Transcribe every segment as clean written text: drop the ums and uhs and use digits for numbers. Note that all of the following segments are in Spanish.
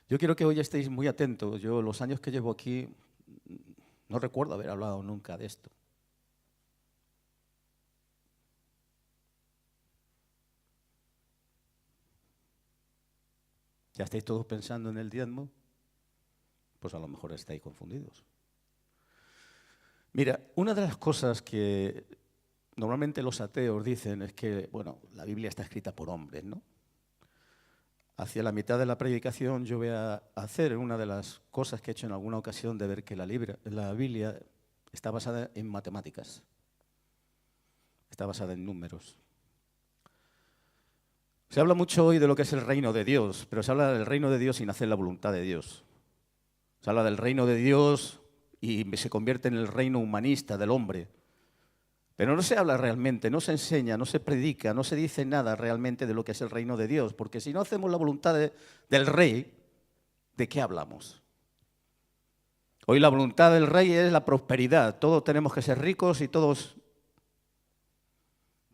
Yo quiero que hoy estéis muy atentos. Yo los años que llevo aquí no recuerdo haber hablado nunca de esto. ¿Ya estáis todos pensando en el diezmo? Pues a lo mejor estáis confundidos. Mira, una de las cosas que normalmente los ateos dicen es que, bueno, la Biblia está escrita por hombres, ¿no? Hacia la mitad de la predicación yo voy a hacer una de las cosas que he hecho en alguna ocasión de ver que la Biblia está basada en matemáticas, está basada en números. Se habla mucho hoy de lo que es el reino de Dios, pero se habla del reino de Dios sin hacer la voluntad de Dios. Se habla del reino de Dios y se convierte en el reino humanista del hombre. Pero no se habla realmente, no se enseña, no se predica, no se dice nada realmente de lo que es el reino de Dios, porque si no hacemos la voluntad del rey, ¿de qué hablamos? Hoy la voluntad del rey es la prosperidad. Todos tenemos que ser ricos y todos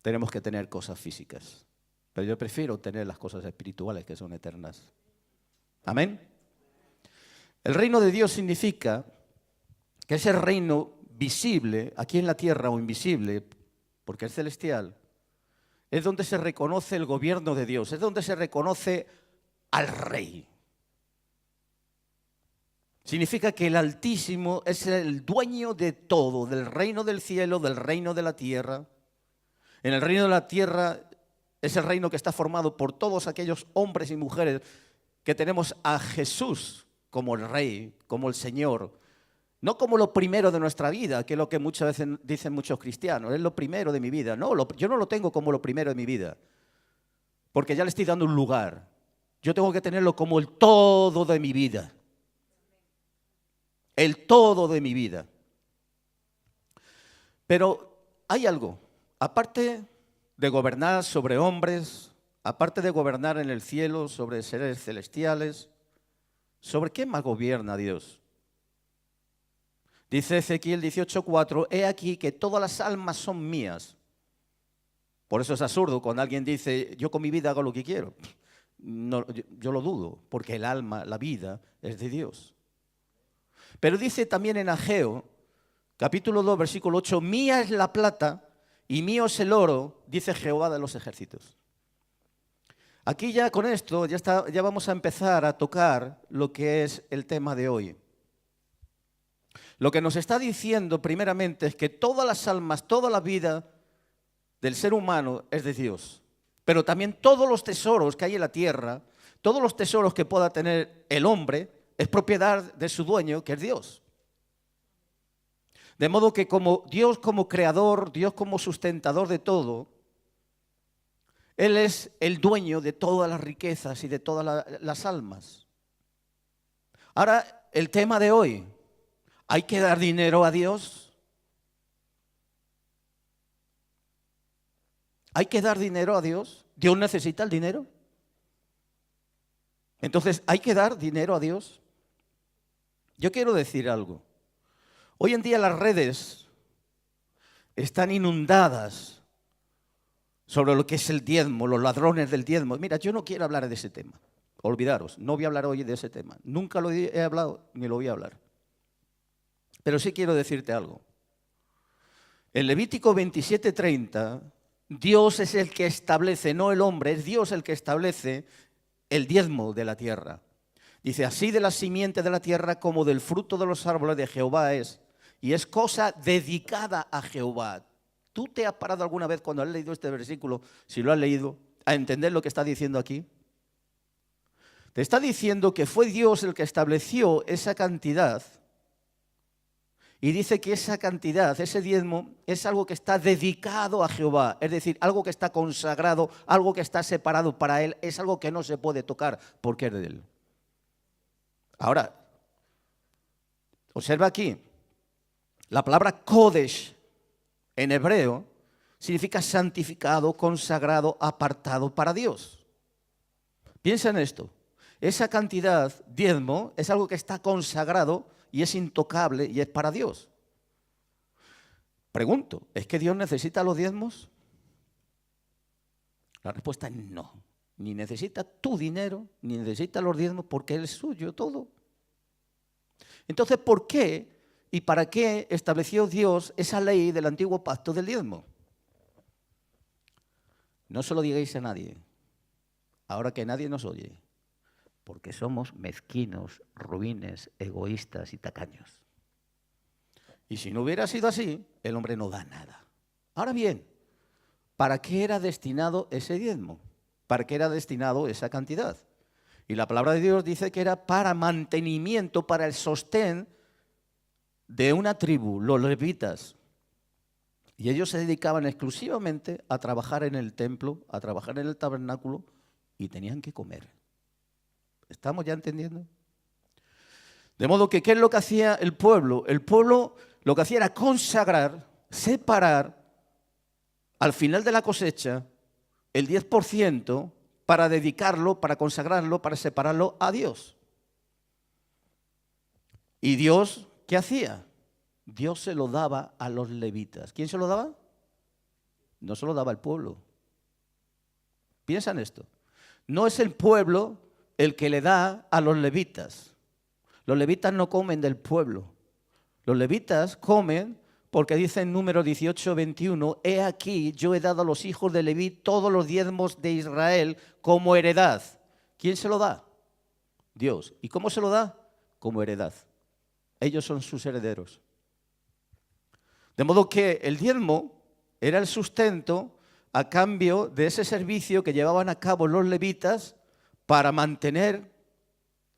tenemos que tener cosas físicas. Pero yo prefiero tener las cosas espirituales que son eternas. ¿Amén? El reino de Dios significa que ese reino visible, aquí en la tierra o invisible, porque es celestial, es donde se reconoce el gobierno de Dios, es donde se reconoce al Rey. Significa que el Altísimo es el dueño de todo, del reino del cielo, del reino de la tierra. En el reino de la tierra es el reino que está formado por todos aquellos hombres y mujeres que tenemos a Jesús como el Rey, como el Señor. No como lo primero de nuestra vida, que es lo que muchas veces dicen muchos cristianos, es lo primero de mi vida. No, yo no lo tengo como lo primero de mi vida, porque ya le estoy dando un lugar. Yo tengo que tenerlo como el todo de mi vida. El todo de mi vida. Pero hay algo, aparte de gobernar sobre hombres, aparte de gobernar en el cielo sobre seres celestiales, ¿sobre qué más gobierna Dios? Dice Ezequiel 18:4, he aquí que todas las almas son mías. Por eso es absurdo cuando alguien dice, yo con mi vida hago lo que quiero. No, yo lo dudo, porque el alma, la vida, es de Dios. Pero dice también en Ageo, capítulo 2, versículo 8, mía es la plata y mío es el oro, dice Jehová de los ejércitos. Aquí ya con esto, ya vamos a empezar a tocar lo que es el tema de hoy. Lo que nos está diciendo primeramente es que todas las almas, toda la vida del ser humano es de Dios. Pero también todos los tesoros que hay en la tierra, todos los tesoros que pueda tener el hombre, es propiedad de su dueño, que es Dios. De modo que como Dios como creador, Dios como sustentador de todo, Él es el dueño de todas las riquezas y de todas las almas. Ahora, el tema de hoy. ¿Hay que dar dinero a Dios? ¿Hay que dar dinero a Dios? ¿Dios necesita el dinero? Entonces, ¿hay que dar dinero a Dios? Yo quiero decir algo. Hoy en día las redes están inundadas sobre lo que es el diezmo, los ladrones del diezmo. Mira, yo no quiero hablar de ese tema. Olvidaros, no voy a hablar hoy de ese tema. Nunca lo he hablado ni lo voy a hablar. Pero sí quiero decirte algo. En Levítico 27:30, Dios es el que establece, no el hombre, es Dios el que establece el diezmo de la tierra. Dice, así de la simiente de la tierra como del fruto de los árboles de Jehová es, y es cosa dedicada a Jehová. ¿Tú te has parado alguna vez cuando has leído este versículo, si lo has leído, a entender lo que está diciendo aquí? Te está diciendo que fue Dios el que estableció esa cantidad. Y dice que esa cantidad, ese diezmo, es algo que está dedicado a Jehová. Es decir, algo que está consagrado, algo que está separado para Él. Es algo que no se puede tocar porque es de Él. Ahora, observa aquí. La palabra Kodesh en hebreo significa santificado, consagrado, apartado para Dios. Piensa en esto. Esa cantidad, diezmo, es algo que está consagrado y es intocable y es para Dios. Pregunto, ¿es que Dios necesita los diezmos? La respuesta es no. Ni necesita tu dinero, ni necesita los diezmos, porque Él es suyo todo. Entonces, ¿por qué y para qué estableció Dios esa ley del antiguo pacto del diezmo? No se lo digáis a nadie, ahora que nadie nos oye, porque somos mezquinos, ruines, egoístas y tacaños. Y si no hubiera sido así, el hombre no da nada. Ahora bien, ¿para qué era destinado ese diezmo? ¿Para qué era destinado esa cantidad? Y la palabra de Dios dice que era para mantenimiento, para el sostén de una tribu, los levitas. Y ellos se dedicaban exclusivamente a trabajar en el templo, a trabajar en el tabernáculo, y tenían que comer. ¿Estamos ya entendiendo? De modo que, ¿qué es lo que hacía el pueblo? El pueblo lo que hacía era consagrar, separar, al final de la cosecha, el 10% para dedicarlo, para consagrarlo, para separarlo a Dios. ¿Y Dios qué hacía? Dios se lo daba a los levitas. ¿Quién se lo daba? No se lo daba al pueblo. Piensa en esto. No es el pueblo el que le da a los levitas. Los levitas no comen del pueblo. Los levitas comen porque dice en Números 18, 21, he aquí, yo he dado a los hijos de Leví todos los diezmos de Israel como heredad. ¿Quién se lo da? Dios. ¿Y cómo se lo da? Como heredad. Ellos son sus herederos. De modo que el diezmo era el sustento a cambio de ese servicio que llevaban a cabo los levitas para mantener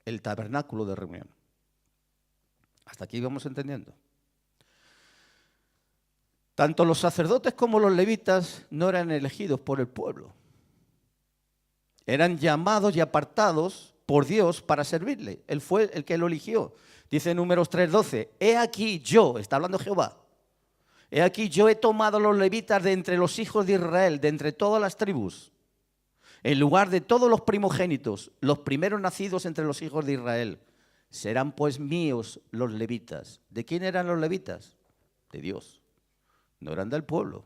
el tabernáculo de reunión. Hasta aquí vamos entendiendo. Tanto los sacerdotes como los levitas no eran elegidos por el pueblo. Eran llamados y apartados por Dios para servirle. Él fue el que lo eligió. Dice en Números 3:12, he aquí yo, está hablando Jehová, he aquí yo he tomado a los levitas de entre los hijos de Israel, de entre todas las tribus, en lugar de todos los primogénitos, los primeros nacidos entre los hijos de Israel. Serán pues míos los levitas. ¿De quién eran los levitas? De Dios. No eran del pueblo.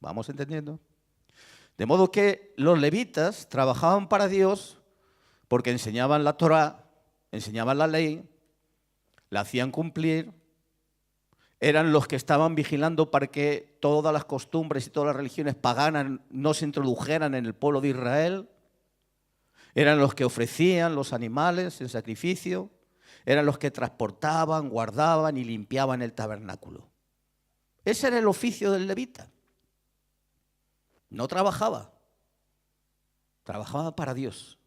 ¿Vamos entendiendo? De modo que los levitas trabajaban para Dios porque enseñaban la Torá, enseñaban la ley, la hacían cumplir, eran los que estaban vigilando para que todas las costumbres y todas las religiones paganas no se introdujeran en el pueblo de Israel, eran los que ofrecían los animales en sacrificio, eran los que transportaban, guardaban y limpiaban el tabernáculo. Ese era el oficio del levita. No trabajaba, trabajaba para Dios.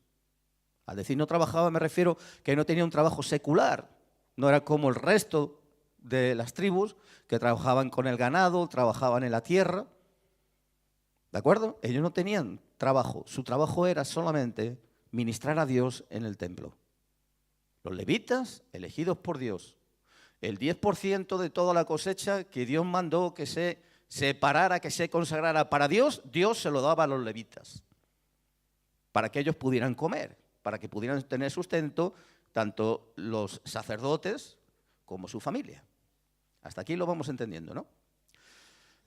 Al decir no trabajaba me refiero que no tenía un trabajo secular, no era como el resto de las tribus que trabajaban con el ganado, trabajaban en la tierra. ¿De acuerdo? Ellos no tenían trabajo, su trabajo era solamente ministrar a Dios en el templo. Los levitas, elegidos por Dios, el 10% de toda la cosecha que Dios mandó que se separara, que se consagrara para Dios, Dios se lo daba a los levitas, para que ellos pudieran comer, para que pudieran tener sustento tanto los sacerdotes como su familia. Hasta aquí lo vamos entendiendo, ¿no?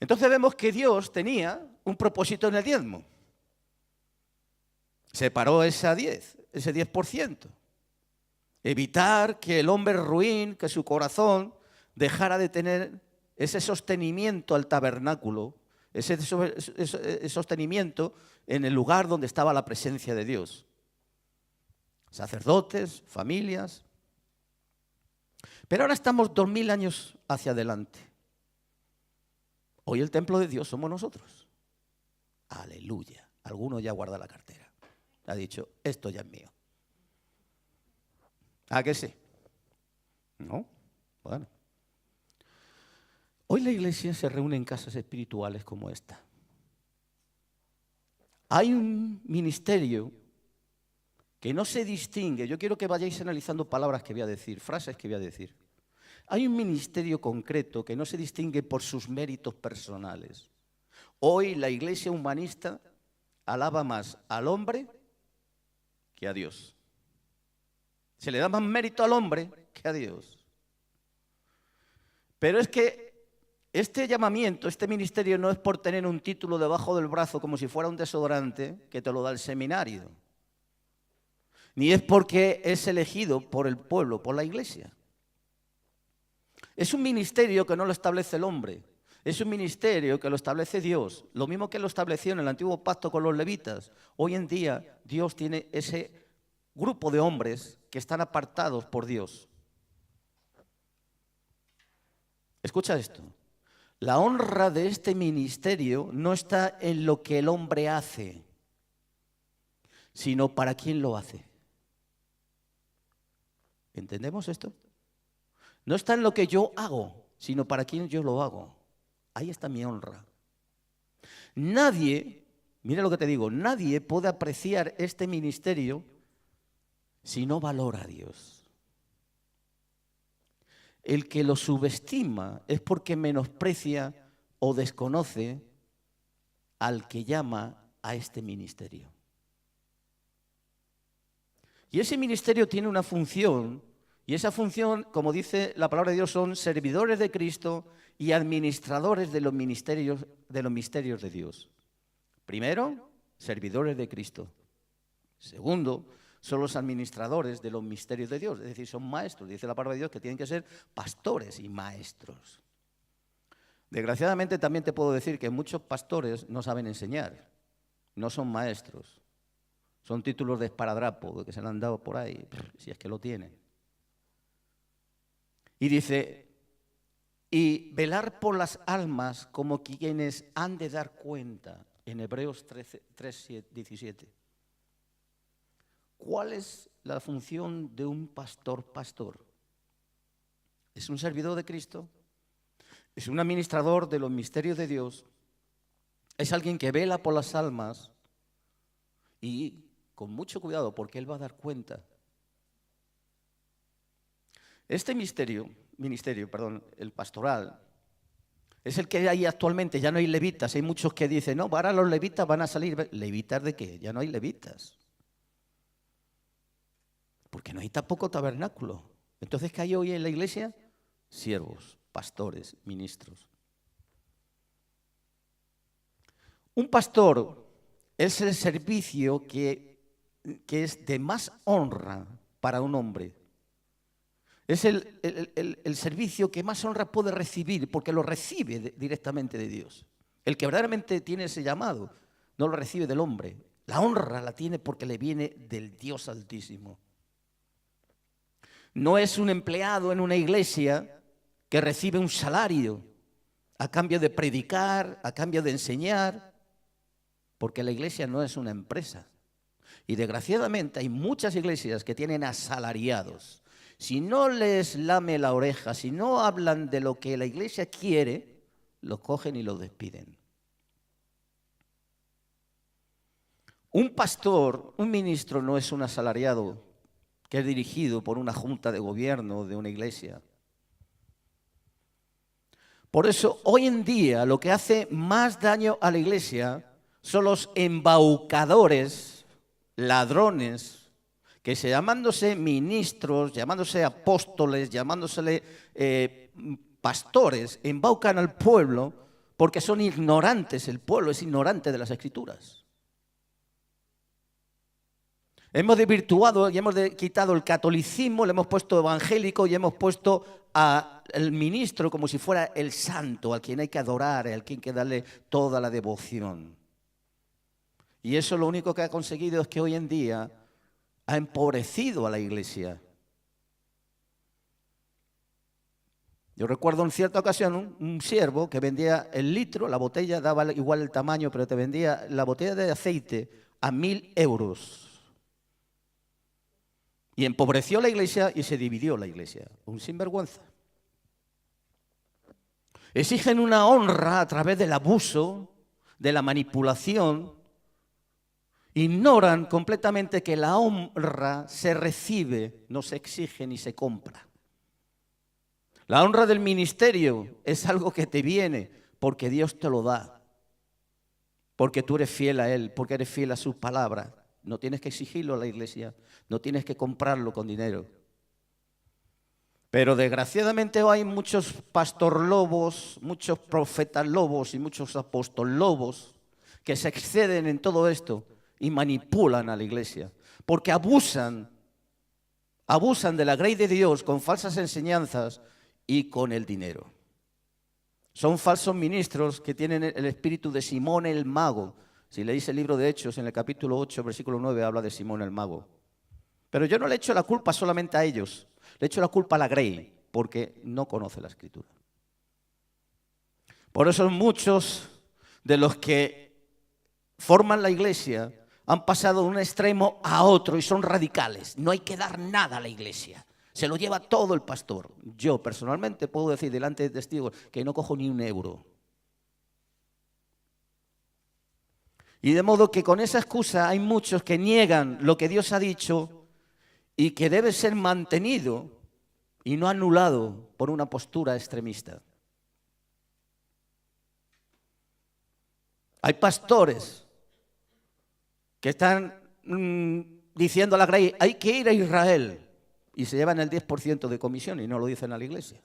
Entonces vemos que Dios tenía un propósito en el diezmo. Separó ese 10%. Evitar que el hombre ruin, que su corazón dejara de tener ese sostenimiento al tabernáculo, ese sostenimiento en el lugar donde estaba la presencia de Dios. Sacerdotes, familias. Pero ahora estamos 2000 años hacia adelante. Hoy el templo de Dios somos nosotros. Aleluya. Alguno ya guarda la cartera. Ha dicho, esto ya es mío. ¿A qué sí? ¿No? Bueno. Hoy la iglesia se reúne en casas espirituales como esta. Hay un ministerio que no se distingue. Yo quiero que vayáis analizando palabras que voy a decir, frases que voy a decir. Hay un ministerio concreto que no se distingue por sus méritos personales. Hoy la iglesia humanista alaba más al hombre que a Dios. Se le da más mérito al hombre que a Dios. Pero es que Este llamamiento, este ministerio no es por tener un título debajo del brazo como si fuera un desodorante que te lo da el seminario. Ni es porque es elegido por el pueblo, por la iglesia. Es un ministerio que no lo establece el hombre. Es un ministerio que lo establece Dios. Lo mismo que lo estableció en el antiguo pacto con los levitas. Hoy en día Dios tiene ese grupo de hombres que están apartados por Dios. Escucha esto. La honra de este ministerio no está en lo que el hombre hace, sino para quién lo hace. ¿Entendemos esto? No está en lo que yo hago, sino para quién yo lo hago. Ahí está mi honra. Nadie, mira lo que te digo, nadie puede apreciar este ministerio si no valora a Dios. El que lo subestima es porque menosprecia o desconoce al que llama a este ministerio. Y ese ministerio tiene una función, y esa función, como dice la palabra de Dios, son servidores de Cristo y administradores de los misterios de Dios. Primero, servidores de Cristo. Segundo, son los administradores de los misterios de Dios, es decir, son maestros. Dice la palabra de Dios que tienen que ser pastores y maestros. Desgraciadamente también te puedo decir que muchos pastores no saben enseñar, no son maestros. Son títulos de esparadrapo que se le han dado por ahí, si es que lo tienen. Y dice, y velar por las almas como quienes han de dar cuenta, en Hebreos 3:17. ¿Cuál es la función de un pastor? ¿Es un servidor de Cristo? ¿Es un administrador de los misterios de Dios? ¿Es alguien que vela por las almas? Y con mucho cuidado, porque él va a dar cuenta. Este ministerio, el pastoral, es el que hay actualmente. Ya no hay levitas. Hay muchos que dicen, no, ahora los levitas van a salir. ¿Levitas de qué? Ya no hay levitas. Porque no hay tampoco tabernáculo. Entonces, ¿qué hay hoy en la iglesia? Siervos, pastores, ministros. Un pastor es el servicio que es de más honra para un hombre. Es el servicio que más honra puede recibir, porque lo recibe directamente de Dios. El que verdaderamente tiene ese llamado no lo recibe del hombre. La honra la tiene porque le viene del Dios Altísimo. No es un empleado en una iglesia que recibe un salario a cambio de predicar, a cambio de enseñar, porque la iglesia no es una empresa. Y desgraciadamente hay muchas iglesias que tienen asalariados. Si no les lame la oreja, si no hablan de lo que la iglesia quiere, los cogen y los despiden. Un pastor, un ministro no es un asalariado que es dirigido por una junta de gobierno de una iglesia. Por eso, hoy en día, lo que hace más daño a la iglesia son los embaucadores, ladrones, que llamándose ministros, llamándose apóstoles, llamándosele pastores, embaucan al pueblo porque son ignorantes. El pueblo es ignorante de las Escrituras. Hemos desvirtuado y hemos quitado el catolicismo, le hemos puesto evangélico y hemos puesto al ministro como si fuera el santo, al quien hay que adorar, al quien hay que darle toda la devoción. Y eso lo único que ha conseguido es que hoy en día ha empobrecido a la iglesia. Yo recuerdo en cierta ocasión un siervo que vendía el litro, la botella daba igual el tamaño, pero te vendía la botella de aceite a 1.000 euros. Y empobreció la iglesia y se dividió la iglesia. Un sinvergüenza. Exigen una honra a través del abuso, de la manipulación. Ignoran completamente que la honra se recibe, no se exige ni se compra. La honra del ministerio es algo que te viene porque Dios te lo da. Porque tú eres fiel a Él, porque eres fiel a sus palabras. No tienes que exigirlo a la iglesia, no tienes que comprarlo con dinero. Pero desgraciadamente hoy hay muchos pastor lobos, muchos profetas lobos y muchos apóstol lobos que se exceden en todo esto y manipulan a la iglesia, porque abusan de la grey de Dios con falsas enseñanzas y con el dinero. Son falsos ministros que tienen el espíritu de Simón el mago. Si leéis el libro de Hechos, en el capítulo 8, versículo 9, habla de Simón el mago. Pero yo no le echo la culpa solamente a ellos, le echo la culpa a la grey, porque no conoce la Escritura. Por eso muchos de los que forman la iglesia han pasado de un extremo a otro y son radicales. No hay que dar nada a la iglesia, se lo lleva todo el pastor. Yo personalmente puedo decir delante de testigos que no cojo ni un euro. Y de modo que con esa excusa hay muchos que niegan lo que Dios ha dicho y que debe ser mantenido y no anulado por una postura extremista. Hay pastores que están diciendo a la grey, hay que ir a Israel, y se llevan el 10% de comisión y no lo dicen a la iglesia.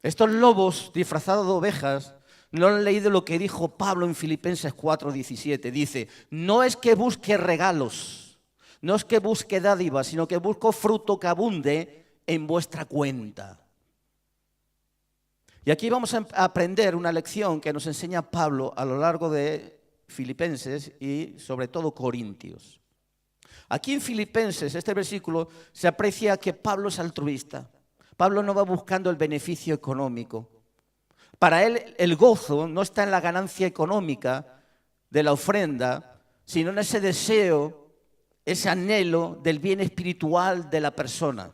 Estos lobos disfrazados de ovejas no han leído lo que dijo Pablo en Filipenses 4:17. Dice, no es que busque regalos, no es que busque dádivas, sino que busco fruto que abunde en vuestra cuenta. Y aquí vamos a aprender una lección que nos enseña Pablo a lo largo de Filipenses y sobre todo Corintios. Aquí en Filipenses, este versículo, se aprecia que Pablo es altruista. Pablo no va buscando el beneficio económico. Para él el gozo no está en la ganancia económica de la ofrenda, sino en ese deseo, ese anhelo del bien espiritual de la persona.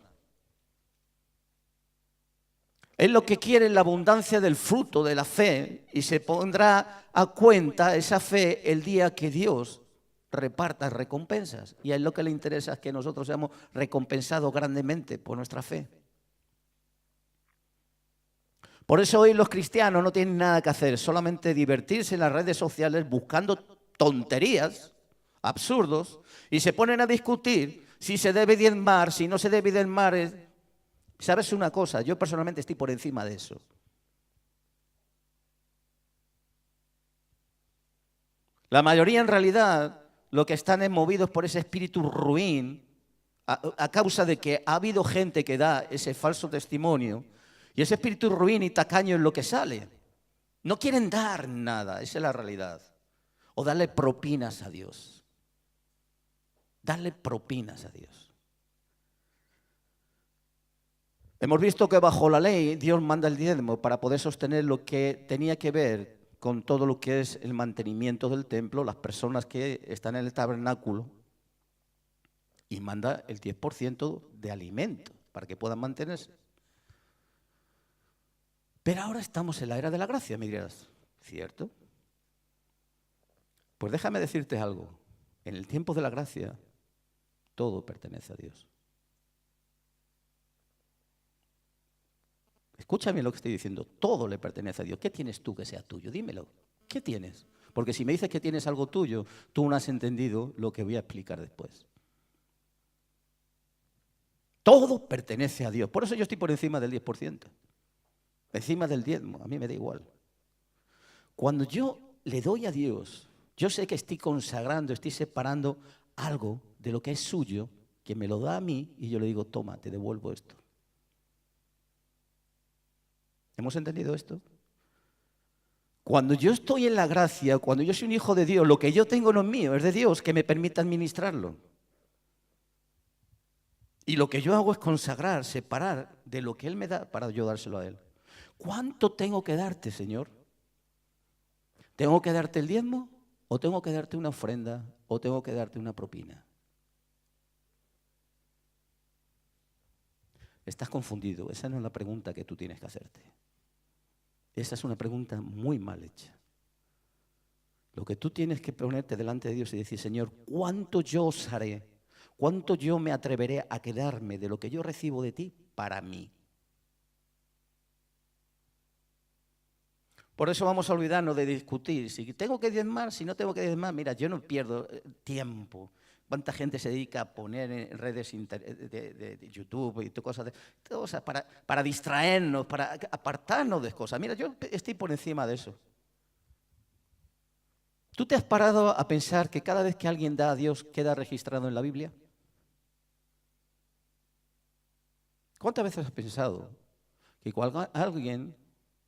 Él lo que quiere es la abundancia del fruto de la fe y se pondrá a cuenta esa fe el día que Dios reparta recompensas. Y a él lo que le interesa es que nosotros seamos recompensados grandemente por nuestra fe. Por eso hoy los cristianos no tienen nada que hacer, solamente divertirse en las redes sociales buscando tonterías, absurdos, y se ponen a discutir si se debe diezmar, si no se debe diezmar. ¿Sabes una cosa? Yo personalmente estoy por encima de eso. La mayoría en realidad lo que están es movidos por ese espíritu ruin a causa de que ha habido gente que da ese falso testimonio. Y ese espíritu ruin y tacaño es lo que sale. No quieren dar nada, esa es la realidad. O darle propinas a Dios. Darle propinas a Dios. Hemos visto que bajo la ley Dios manda el diezmo para poder sostener lo que tenía que ver con todo lo que es el mantenimiento del templo, las personas que están en el tabernáculo, y manda el 10% de alimento para que puedan mantenerse. Pero ahora estamos en la era de la gracia, me dirás, ¿cierto? Pues déjame decirte algo. En el tiempo de la gracia, todo pertenece a Dios. Escúchame lo que estoy diciendo. Todo le pertenece a Dios. ¿Qué tienes tú que sea tuyo? Dímelo. ¿Qué tienes? Porque si me dices que tienes algo tuyo, tú no has entendido lo que voy a explicar después. Todo pertenece a Dios. Por eso yo estoy por encima del 10%. Encima del diezmo, a mí me da igual. Cuando yo le doy a Dios, yo sé que estoy consagrando, estoy separando algo de lo que es suyo, que me lo da a mí, y yo le digo, toma, te devuelvo esto. ¿Hemos entendido esto? Cuando yo estoy en la gracia, cuando yo soy un hijo de Dios, lo que yo tengo no es mío, es de Dios, que me permite administrarlo. Y lo que yo hago es consagrar, separar de lo que Él me da para yo dárselo a Él. ¿Cuánto tengo que darte, Señor? ¿Tengo que darte el diezmo? ¿O tengo que darte una ofrenda? ¿O tengo que darte una propina? Estás confundido. Esa no es la pregunta que tú tienes que hacerte. Esa es una pregunta muy mal hecha. Lo que tú tienes que ponerte delante de Dios y decir, Señor, ¿cuánto yo os haré? ¿Cuánto yo me atreveré a quedarme de lo que yo recibo de ti para mí? Por eso vamos a olvidarnos de discutir. Si tengo que diezmar, si no tengo que diezmar, mira, yo no pierdo tiempo. ¿Cuánta gente se dedica a poner en redes de YouTube y cosas para distraernos, para apartarnos de cosas? Mira, yo estoy por encima de eso. ¿Tú te has parado a pensar que cada vez que alguien da a Dios queda registrado en la Biblia? ¿Cuántas veces has pensado que cuando alguien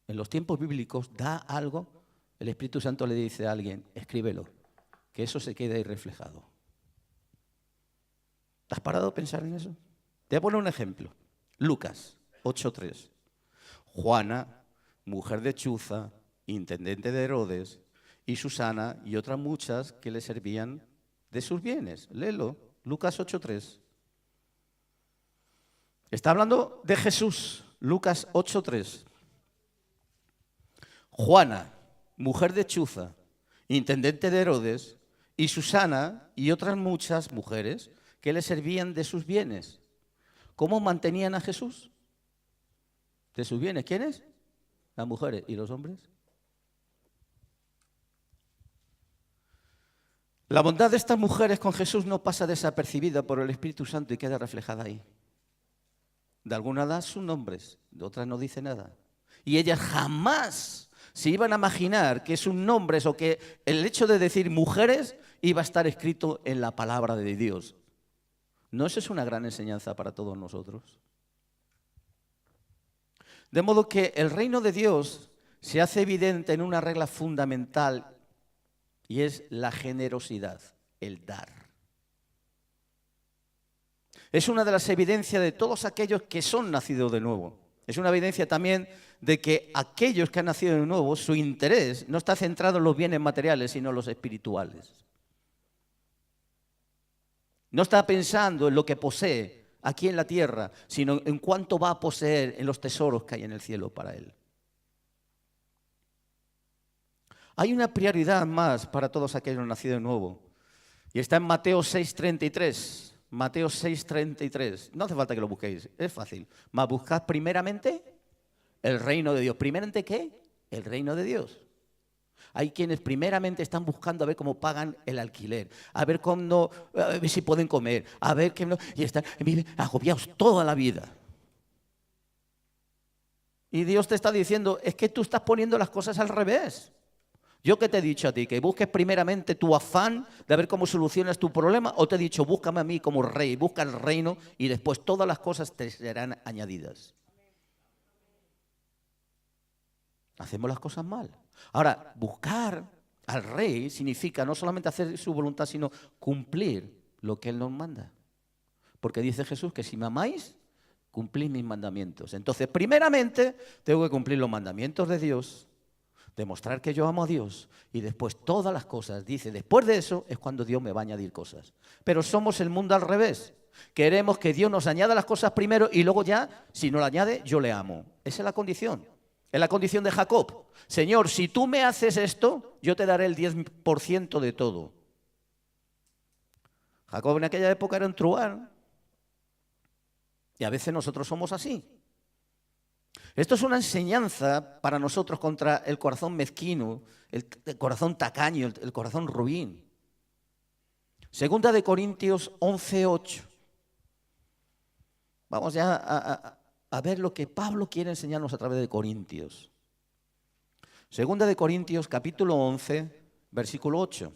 en los tiempos bíblicos da algo, el Espíritu Santo le dice a alguien, escríbelo, que eso se quede ahí reflejado? ¿Te has parado a pensar en eso? Te voy a poner un ejemplo. Lucas 8:3. Juana, mujer de Chuza, intendente de Herodes, y Susana y otras muchas que le servían de sus bienes. Léelo, Lucas 8:3. Está hablando de Jesús, Lucas 8:3. Juana, mujer de Chuza, intendente de Herodes, y Susana y otras muchas mujeres que le servían de sus bienes. ¿Cómo mantenían a Jesús? De sus bienes. ¿Quiénes? Las mujeres. ¿Y los hombres? La bondad de estas mujeres con Jesús no pasa desapercibida por el Espíritu Santo y queda reflejada ahí. De algunas dan sus nombres, de otras no dice nada. Y ellas jamás se iban a imaginar que sus nombres o que el hecho de decir mujeres iba a estar escrito en la palabra de Dios. ¿No eso es una gran enseñanza para todos nosotros? De modo que el reino de Dios se hace evidente en una regla fundamental y es la generosidad, el dar. Es una de las evidencias de todos aquellos que son nacidos de nuevo. Es una evidencia también de que aquellos que han nacido de nuevo, su interés no está centrado en los bienes materiales, sino en los espirituales. No está pensando en lo que posee aquí en la tierra, sino en cuánto va a poseer en los tesoros que hay en el cielo para él. Hay una prioridad más para todos aquellos nacidos de nuevo. Y está en Mateo 6:33. Mateo 6:33. No hace falta que lo busquéis, es fácil. Mas buscad primeramente el reino de Dios. ¿Primeramente qué? El reino de Dios. Hay quienes primeramente están buscando a ver cómo pagan el alquiler, a ver si pueden comer, a ver qué no, y están agobiados toda la vida. Y Dios te está diciendo, es que tú estás poniendo las cosas al revés. ¿Yo qué te he dicho a ti? ¿Que busques primeramente tu afán de ver cómo solucionas tu problema? ¿O te he dicho, búscame a mí como rey, busca el reino y después todas las cosas te serán añadidas? Hacemos las cosas mal. Ahora, buscar al rey significa no solamente hacer su voluntad, sino cumplir lo que él nos manda. Porque dice Jesús que si me amáis, cumplid mis mandamientos. Entonces, primeramente, tengo que cumplir los mandamientos de Dios, demostrar que yo amo a Dios y después todas las cosas, dice, después de eso es cuando Dios me va a añadir cosas. Pero somos el mundo al revés. Queremos que Dios nos añada las cosas primero y luego ya, si no lo añade, yo le amo. Esa es la condición. Es la condición de Jacob. Señor, si tú me haces esto, yo te daré el 10% de todo. Jacob en aquella época era un truán. Y a veces nosotros somos así. Esto es una enseñanza para nosotros contra el corazón mezquino, el corazón tacaño, el corazón ruin. Segunda de Corintios 11:8. Vamos ya a ver lo que Pablo quiere enseñarnos a través de Corintios. Segunda de Corintios, capítulo 11, versículo 8.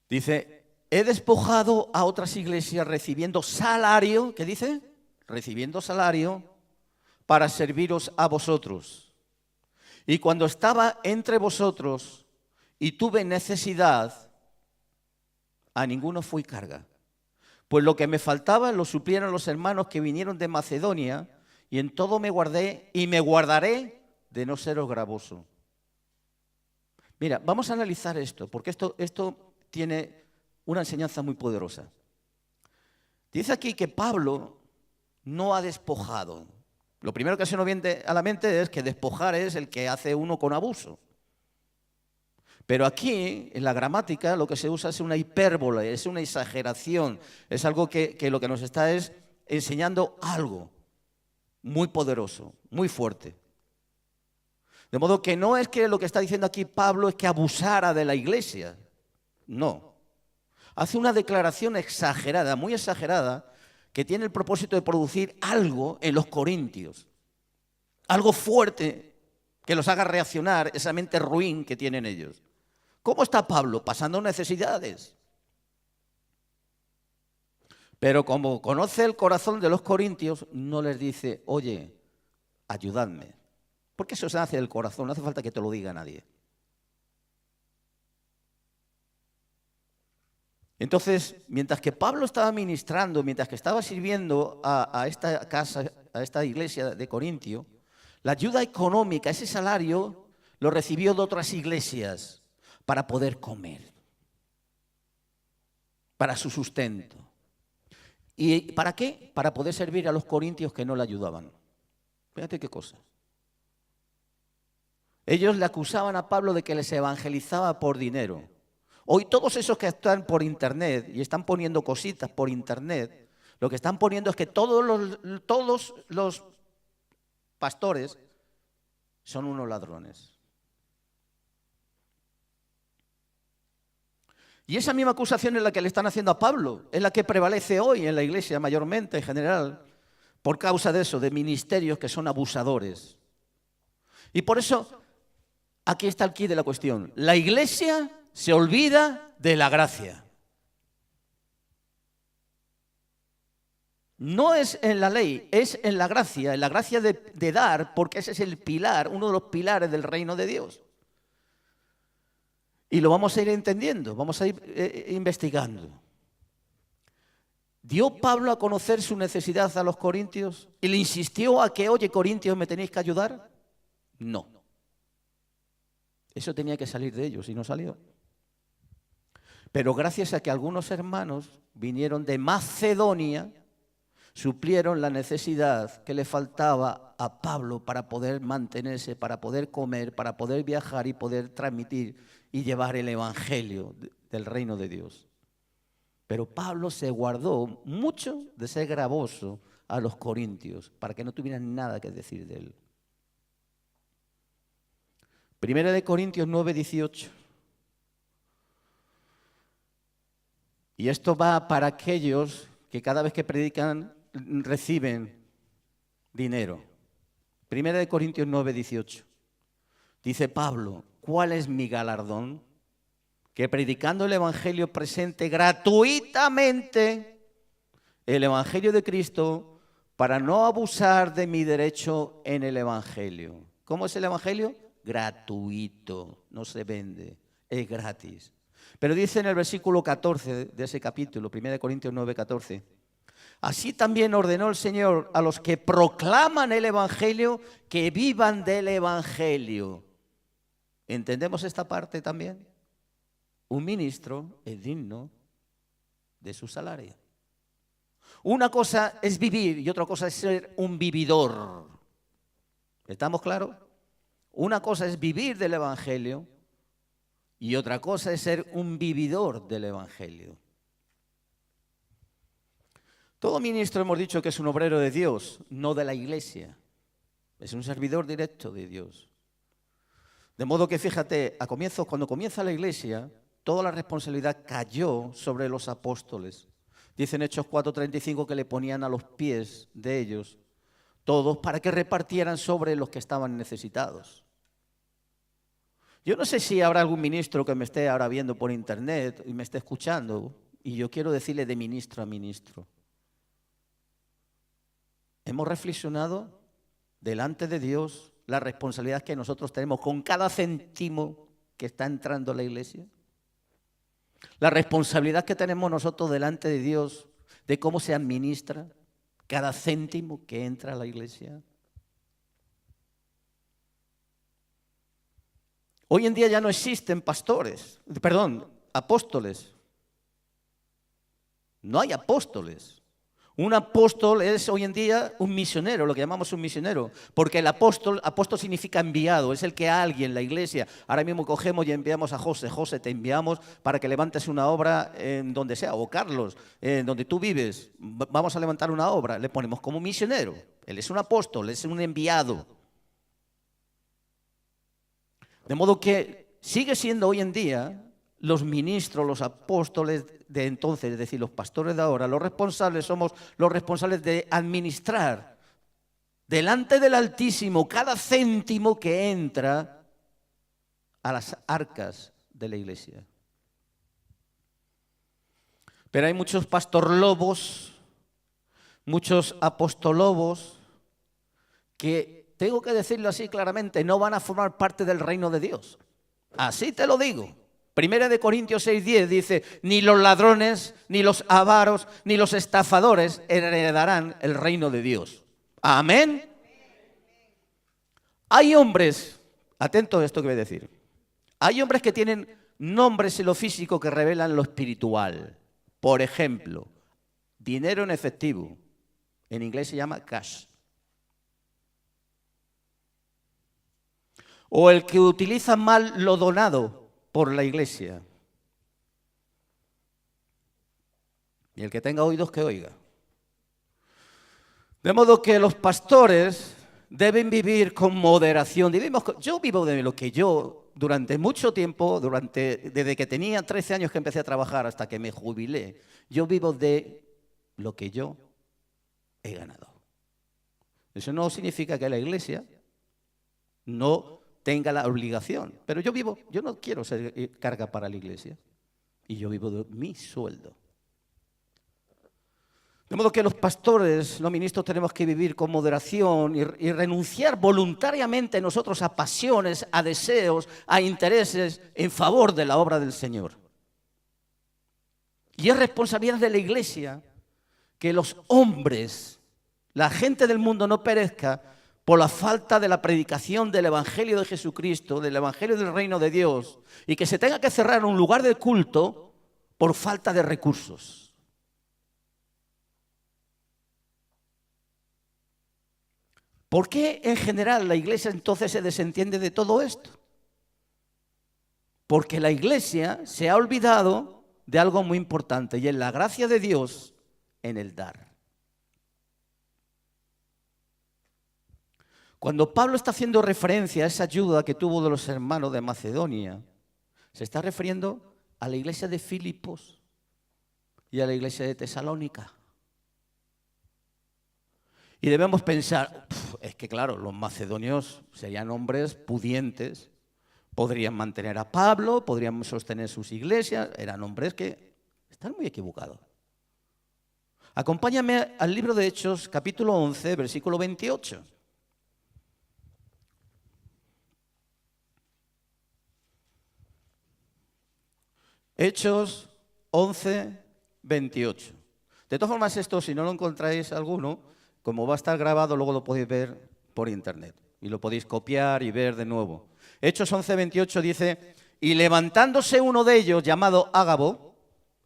Dice, he despojado a otras iglesias recibiendo salario, ¿qué dice? Recibiendo salario para serviros a vosotros. Y cuando estaba entre vosotros y tuve necesidad, a ninguno fui carga. Pues lo que me faltaba lo suplieron los hermanos que vinieron de Macedonia, y en todo me guardé y me guardaré de no seros gravoso. Mira, vamos a analizar esto, porque esto tiene una enseñanza muy poderosa. Dice aquí que Pablo no ha despojado. Lo primero que se nos viene a la mente es que despojar es el que hace uno con abuso. Pero aquí, en la gramática, lo que se usa es una hipérbole, es una exageración. Es algo que lo que nos está es enseñando algo. muy poderoso, muy fuerte. De modo que no es que lo que está diciendo aquí Pablo es que abusara de la iglesia. No. Hace una declaración exagerada, muy exagerada, que tiene el propósito de producir algo en los corintios. Algo fuerte que los haga reaccionar esa mente ruin que tienen ellos. ¿Cómo está Pablo? Pasando necesidades. Pero como conoce el corazón de los corintios, no les dice, oye, ayudadme. Porque eso se hace del corazón, no hace falta que te lo diga nadie. Entonces, mientras que Pablo estaba ministrando, mientras que estaba sirviendo a esta casa, a esta iglesia de Corintio, la ayuda económica, ese salario, lo recibió de otras iglesias para poder comer, para su sustento. ¿Y para qué? Para poder servir a los corintios que no le ayudaban. Fíjate qué cosa. Ellos le acusaban a Pablo de que les evangelizaba por dinero. Hoy todos esos que están por internet y están poniendo cositas por internet, lo que están poniendo es que todos los pastores son unos ladrones. Y esa misma acusación es la que le están haciendo a Pablo, es la que prevalece hoy en la iglesia mayormente, en general, por causa de eso, de ministerios que son abusadores. Y por eso, aquí está el quid de la cuestión. La iglesia se olvida de la gracia. No es en la ley, es en la gracia de dar, porque ese es el pilar, uno de los pilares del reino de Dios. Y lo vamos a ir entendiendo, vamos a ir investigando. ¿Dio Pablo a conocer su necesidad a los corintios? ¿Y le insistió a que, oye, corintios, me tenéis que ayudar? No. Eso tenía que salir de ellos y no salió. Pero gracias a que algunos hermanos vinieron de Macedonia, suplieron la necesidad que le faltaba a Pablo para poder mantenerse, para poder comer, para poder viajar y poder transmitir y llevar el evangelio del reino de Dios. Pero Pablo se guardó mucho de ser gravoso a los corintios para que no tuvieran nada que decir de él. Primera de Corintios 9:18. Y esto va para aquellos que cada vez que predican reciben dinero. Primera de Corintios 9:18. Dice Pablo, ¿cuál es mi galardón? Que predicando el evangelio presente gratuitamente el evangelio de Cristo para no abusar de mi derecho en el evangelio. ¿Cómo es el evangelio? Gratuito, no se vende, es gratis. Pero dice en el versículo 14 de ese capítulo, 1 Corintios 9:14, así también ordenó el Señor a los que proclaman el evangelio que vivan del evangelio. ¿Entendemos esta parte también? Un ministro es digno de su salario. Una cosa es vivir y otra cosa es ser un vividor. ¿Estamos claros? Una cosa es vivir del evangelio y otra cosa es ser un vividor del evangelio. Todo ministro hemos dicho que es un obrero de Dios, no de la iglesia. Es un servidor directo de Dios. De modo que fíjate, cuando comienza la iglesia, toda la responsabilidad cayó sobre los apóstoles. Dice en Hechos 4:35 que le ponían a los pies de ellos todos para que repartieran sobre los que estaban necesitados. Yo no sé si habrá algún ministro que me esté ahora viendo por internet y me esté escuchando, y yo quiero decirle de ministro a ministro. Hemos reflexionado delante de Dios la responsabilidad que nosotros tenemos con cada céntimo que está entrando a la iglesia. La responsabilidad que tenemos nosotros delante de Dios de cómo se administra cada céntimo que entra a la iglesia. Hoy en día ya no existen apóstoles. No hay apóstoles. Un apóstol es hoy en día un misionero, lo que llamamos un misionero, porque el apóstol significa enviado, es el que alguien, la iglesia, ahora mismo cogemos y enviamos a José, José, te enviamos para que levantes una obra en donde sea, o Carlos, en donde tú vives, vamos a levantar una obra, le ponemos como misionero, él es un apóstol, es un enviado. De modo que sigue siendo hoy en día los ministros, los apóstoles de entonces, es decir, los pastores de ahora, los responsables somos los responsables de administrar delante del Altísimo cada céntimo que entra a las arcas de la iglesia. Pero hay muchos pastorlobos, muchos apostolobos que, tengo que decirlo así claramente, no van a formar parte del reino de Dios. Así te lo digo. Primera de Corintios 6:10 dice, ni los ladrones, ni los avaros, ni los estafadores heredarán el reino de Dios. Amén. Hay hombres, atento a esto que voy a decir, hay hombres que tienen nombres en lo físico que revelan lo espiritual. Por ejemplo, dinero en efectivo, en inglés se llama cash. O el que utiliza mal lo donado por la iglesia. Y el que tenga oídos que oiga. De modo que los pastores deben vivir con moderación. Yo vivo de lo que yo, durante mucho tiempo, desde que tenía 13 años que empecé a trabajar hasta que me jubilé, yo vivo de lo que yo he ganado. Eso no significa que la iglesia no tenga la obligación. Pero yo no quiero ser carga para la iglesia. Y yo vivo de mi sueldo. De modo que los pastores, los ministros, tenemos que vivir con moderación y renunciar voluntariamente nosotros a pasiones, a deseos, a intereses en favor de la obra del Señor. Y es responsabilidad de la iglesia que los hombres, la gente del mundo no perezca por la falta de la predicación del Evangelio de Jesucristo, del Evangelio del Reino de Dios, y que se tenga que cerrar un lugar de culto por falta de recursos. ¿Por qué en general la iglesia entonces se desentiende de todo esto? Porque la iglesia se ha olvidado de algo muy importante y es la gracia de Dios en el dar. Cuando Pablo está haciendo referencia a esa ayuda que tuvo de los hermanos de Macedonia, se está refiriendo a la iglesia de Filipos y a la iglesia de Tesalónica. Y debemos pensar, es que claro, los macedonios serían hombres pudientes, podrían mantener a Pablo, podrían sostener sus iglesias, eran hombres que están muy equivocados. Acompáñame al libro de Hechos, capítulo 11, versículo 28. Hechos 11, 28. De todas formas, esto, si no lo encontráis alguno, como va a estar grabado, luego lo podéis ver por internet. Y lo podéis copiar y ver de nuevo. Hechos 11, 28 dice, y levantándose uno de ellos, llamado Ágabo,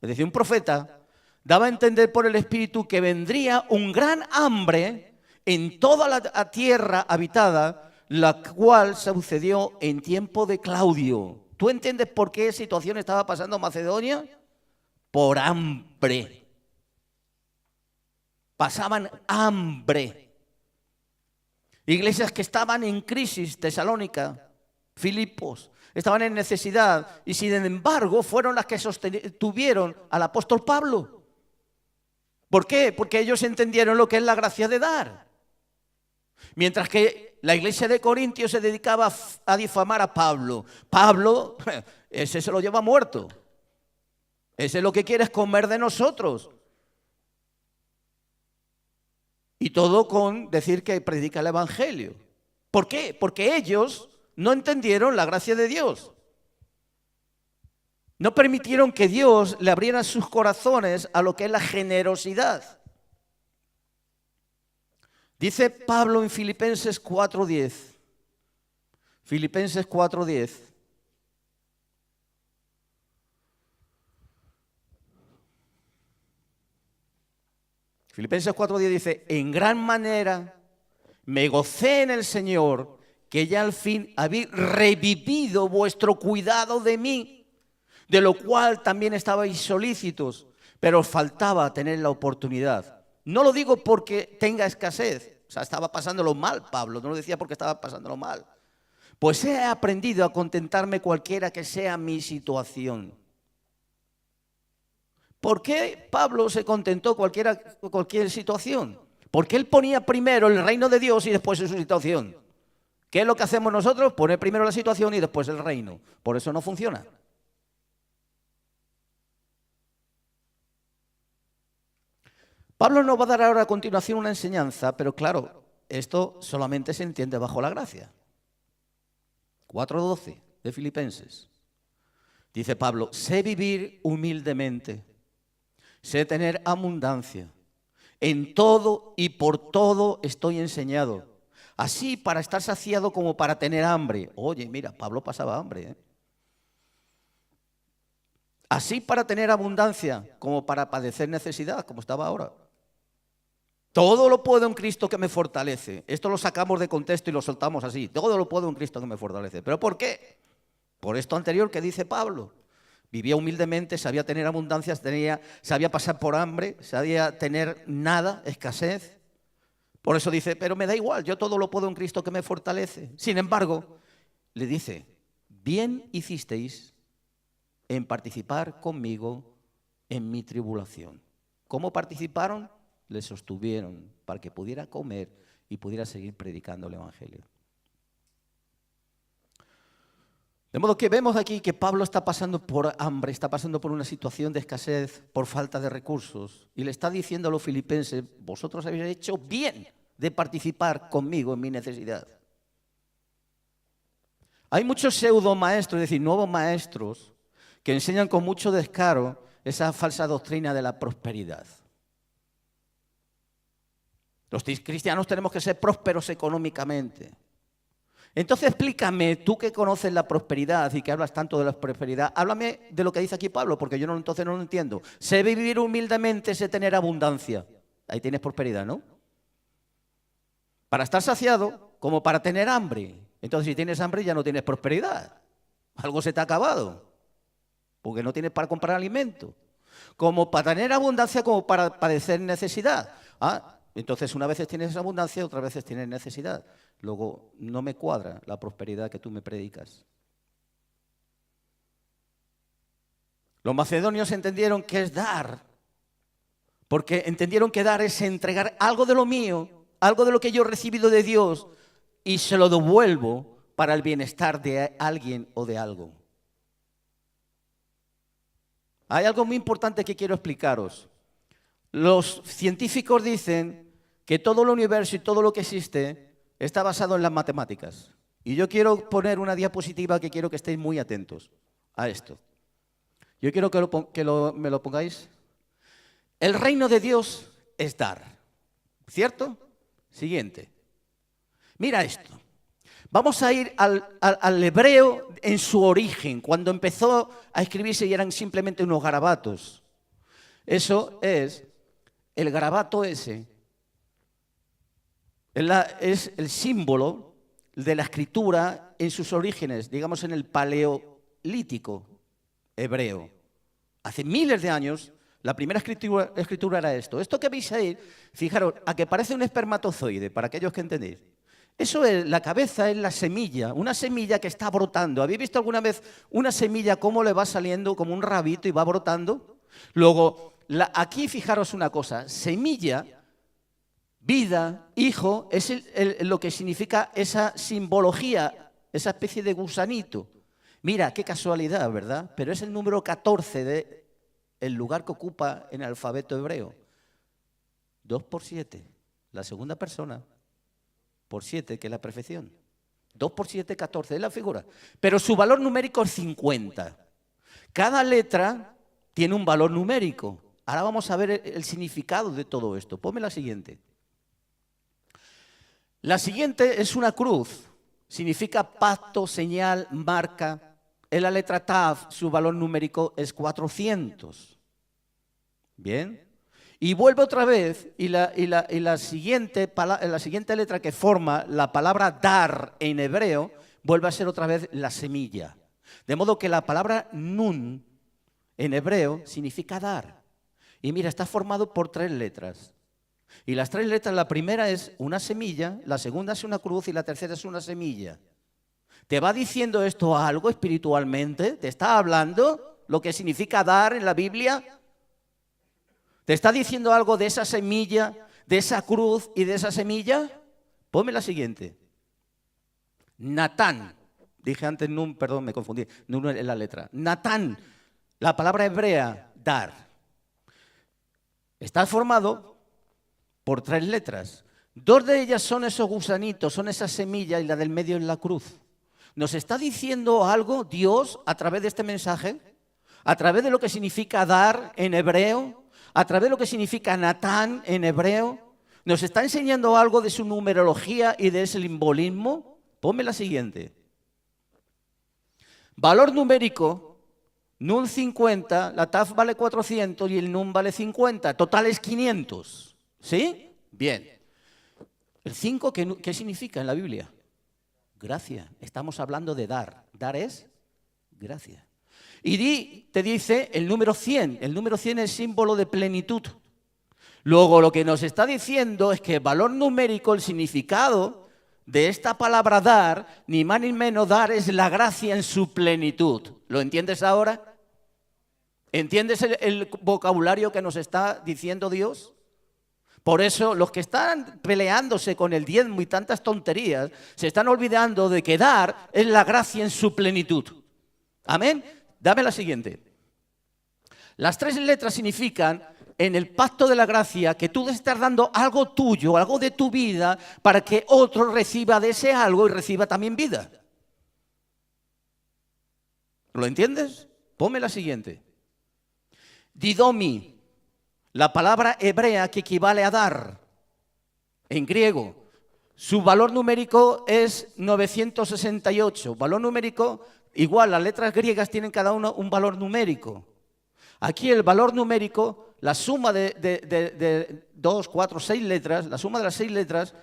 es decir, un profeta, daba a entender por el Espíritu que vendría un gran hambre en toda la tierra habitada, la cual sucedió en tiempo de Claudio. ¿Tú entiendes por qué situación estaba pasando Macedonia? Por hambre. Pasaban hambre. Iglesias que estaban en crisis, Tesalónica, Filipos, estaban en necesidad y sin embargo fueron las que sostuvieron al apóstol Pablo. ¿Por qué? Porque ellos entendieron lo que es la gracia de dar. Mientras que la iglesia de Corintios se dedicaba a difamar a Pablo. Pablo, ese se lo lleva muerto. Ese es lo que quiere es comer de nosotros. Y todo con decir que predica el Evangelio. ¿Por qué? Porque ellos no entendieron la gracia de Dios. No permitieron que Dios le abriera sus corazones a lo que es la generosidad. Dice Pablo en Filipenses 4:10. Filipenses 4:10. Filipenses 4:10 dice, en gran manera me gocé en el Señor, que ya al fin habéis revivido vuestro cuidado de mí, de lo cual también estabais solícitos, pero os faltaba tener la oportunidad. No lo digo porque tenga escasez, o sea, estaba pasándolo mal Pablo, no lo decía porque estaba pasándolo mal. Pues he aprendido a contentarme cualquiera que sea mi situación. ¿Por qué Pablo se contentó cualquier situación? Porque él ponía primero el reino de Dios y después su situación. ¿Qué es lo que hacemos nosotros? Poner primero la situación y después el reino. Por eso no funciona. Pablo nos va a dar ahora a continuación una enseñanza, pero claro, esto solamente se entiende bajo la gracia. 4:12 de Filipenses. Dice Pablo, sé vivir humildemente, sé tener abundancia. En todo y por todo estoy enseñado. Así para estar saciado como para tener hambre. Oye, mira, Pablo pasaba hambre, ¿eh? Así para tener abundancia como para padecer necesidad, como estaba ahora. Todo lo puedo en Cristo que me fortalece. Esto lo sacamos de contexto y lo soltamos así. Todo lo puedo en Cristo que me fortalece. ¿Pero por qué? Por esto anterior que dice Pablo. Vivía humildemente, sabía tener abundancia, sabía pasar por hambre, sabía tener nada, escasez. Por eso dice, pero me da igual, yo todo lo puedo en Cristo que me fortalece. Sin embargo, le dice, bien hicisteis en participar conmigo en mi tribulación. ¿Cómo participaron? Le sostuvieron para que pudiera comer y pudiera seguir predicando el Evangelio. De modo que vemos aquí que Pablo está pasando por hambre, está pasando por una situación de escasez, por falta de recursos. Y le está diciendo a los filipenses, vosotros habéis hecho bien de participar conmigo en mi necesidad. Hay muchos pseudo maestros, es decir, nuevos maestros, que enseñan con mucho descaro esa falsa doctrina de la prosperidad. Los cristianos tenemos que ser prósperos económicamente. Entonces explícame, tú que conoces la prosperidad y que hablas tanto de la prosperidad, háblame de lo que dice aquí Pablo, porque yo entonces no lo entiendo. Sé vivir humildemente, sé tener abundancia. Ahí tienes prosperidad, ¿no? Para estar saciado, como para tener hambre. Entonces si tienes hambre ya no tienes prosperidad. Algo se te ha acabado, porque no tienes para comprar alimento. Como para tener abundancia, como para padecer necesidad. Entonces unas veces tienes abundancia, otras veces tienes necesidad. Luego no me cuadra la prosperidad que tú me predicas. Los macedonios entendieron que es dar, porque entendieron que dar es entregar algo de lo mío, algo de lo que yo he recibido de Dios y se lo devuelvo para el bienestar de alguien o de algo. Hay algo muy importante que quiero explicaros. Los científicos dicen que todo el universo y todo lo que existe está basado en las matemáticas. Y yo quiero poner una diapositiva que quiero que estéis muy atentos a esto. Yo quiero que me lo pongáis. El reino de Dios es dar, ¿cierto? Siguiente. Mira esto. Vamos a ir al hebreo en su origen, cuando empezó a escribirse y eran simplemente unos garabatos. Eso es, el garabato ese es el símbolo de la escritura en sus orígenes, digamos en el paleolítico hebreo. Hace miles de años, la primera escritura era esto. Esto que veis ahí, fijaros, a que parece un espermatozoide, para aquellos que entendéis. Eso es, la cabeza es la semilla, una semilla que está brotando. ¿Habéis visto alguna vez una semilla cómo le va saliendo como un rabito y va brotando? Luego, aquí fijaros una cosa, semilla, vida, hijo, es lo que significa esa simbología, esa especie de gusanito. Mira, qué casualidad, ¿verdad? Pero es el número 14 del lugar que ocupa en el alfabeto hebreo. 2 por 7, la segunda persona, por 7, que es la perfección. 2 por 7, 14, es la figura. Pero su valor numérico es 50. Cada letra tiene un valor numérico. Ahora vamos a ver el significado de todo esto. Ponme la siguiente. La siguiente es una cruz. Significa pacto, señal, marca. En la letra Tav, su valor numérico es 400. Bien. Y vuelve otra vez y la siguiente letra que forma la palabra dar en hebreo vuelve a ser otra vez la semilla. De modo que la palabra nun en hebreo significa dar. Y mira, está formado por 3 letras. Y las 3 letras, la primera es una semilla, la segunda es una cruz y la tercera es una semilla. ¿Te va diciendo esto algo espiritualmente? ¿Te está hablando lo que significa dar en la Biblia? ¿Te está diciendo algo de esa semilla, de esa cruz y de esa semilla? Ponme la siguiente. Natán. Dije antes nun, perdón, me confundí. Nun es la letra. Natán, la palabra hebrea, dar. Está formado por 3 letras. 2 de ellas son esos gusanitos, son esas semillas y la del medio es la cruz. ¿Nos está diciendo algo Dios a través de este mensaje? ¿A través de lo que significa dar en hebreo? ¿A través de lo que significa Natán en hebreo? ¿Nos está enseñando algo de su numerología y de ese simbolismo? Ponme la siguiente. Valor numérico, nun 50, la taf vale 400 y el nun vale 50, total es 500. ¿Sí? Bien. ¿El 5 qué significa en la Biblia? Gracia. Estamos hablando de dar. Dar es gracia. Y te dice el número 100. El número 100 es símbolo de plenitud. Luego lo que nos está diciendo es que valor numérico, el significado de esta palabra dar, ni más ni menos dar, es la gracia en su plenitud. ¿Lo entiendes ahora? ¿Entiendes el vocabulario que nos está diciendo Dios? Por eso los que están peleándose con el diezmo y tantas tonterías se están olvidando de que dar es la gracia en su plenitud. Amén. Dame la siguiente. Las 3 letras significan en el pacto de la gracia que tú estás dando algo tuyo, algo de tu vida, para que otro reciba de ese algo y reciba también vida. ¿Lo entiendes? Ponme la siguiente. Didomi. La palabra hebrea que equivale a dar, en griego, su valor numérico es 968. Valor numérico, igual, las letras griegas tienen cada una un valor numérico. Aquí el valor numérico, la suma de 2, 4, 6 letras, la suma de las 6 letras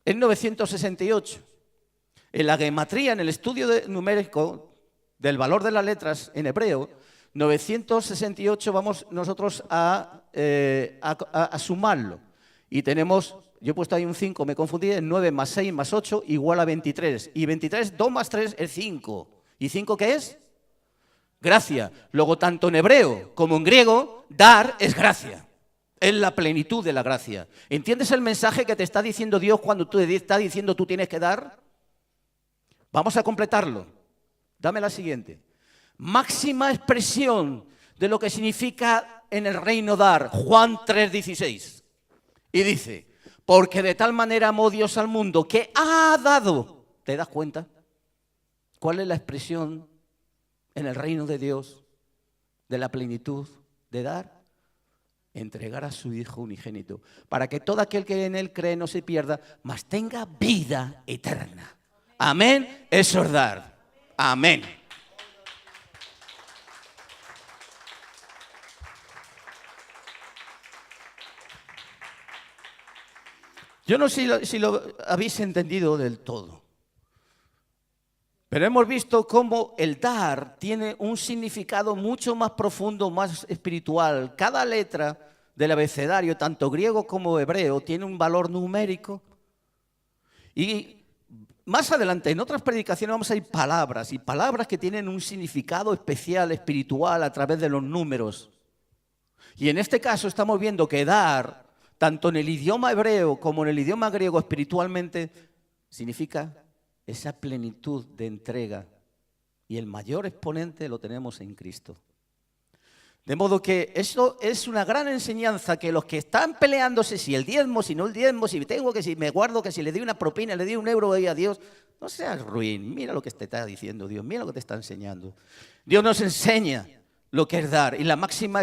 es 968. En la gematría, en el estudio numérico del valor de las letras en hebreo, 968 vamos nosotros a sumarlo. Y tenemos, yo he puesto ahí un 5, me confundí, 9 más 6 más 8 igual a 23. Y 23, 2 más 3 es 5. ¿Y 5 qué es? Gracia. Luego, tanto en hebreo como en griego, dar es gracia. Es la plenitud de la gracia. ¿Entiendes el mensaje que te está diciendo Dios cuando tú está diciendo tú tienes que dar? Vamos a completarlo. Dame la siguiente. Máxima expresión de lo que significa en el reino dar. Juan 3:16. Y dice, porque de tal manera amó Dios al mundo que ha dado. ¿Te das cuenta? ¿Cuál es la expresión en el reino de Dios de la plenitud de dar? Entregar a su Hijo unigénito, para que todo aquel que en Él cree no se pierda, mas tenga vida eterna. Amén. Eso es dar. Amén. Yo no sé si lo habéis entendido del todo, pero hemos visto cómo el dar tiene un significado mucho más profundo, más espiritual. Cada letra del abecedario, tanto griego como hebreo, tiene un valor numérico. Y más adelante, en otras predicaciones, vamos a ir palabras, y palabras que tienen un significado especial, espiritual, a través de los números. Y en este caso estamos viendo que dar, tanto en el idioma hebreo como en el idioma griego espiritualmente, significa esa plenitud de entrega. Y el mayor exponente lo tenemos en Cristo. De modo que eso es una gran enseñanza, que los que están peleándose si el diezmo, si no el diezmo, si tengo que, si me guardo, que si le doy una propina, le doy €1 ahí a Dios, no seas ruin. Mira lo que te está diciendo Dios, mira lo que te está enseñando. Dios nos enseña lo que es dar, y el máximo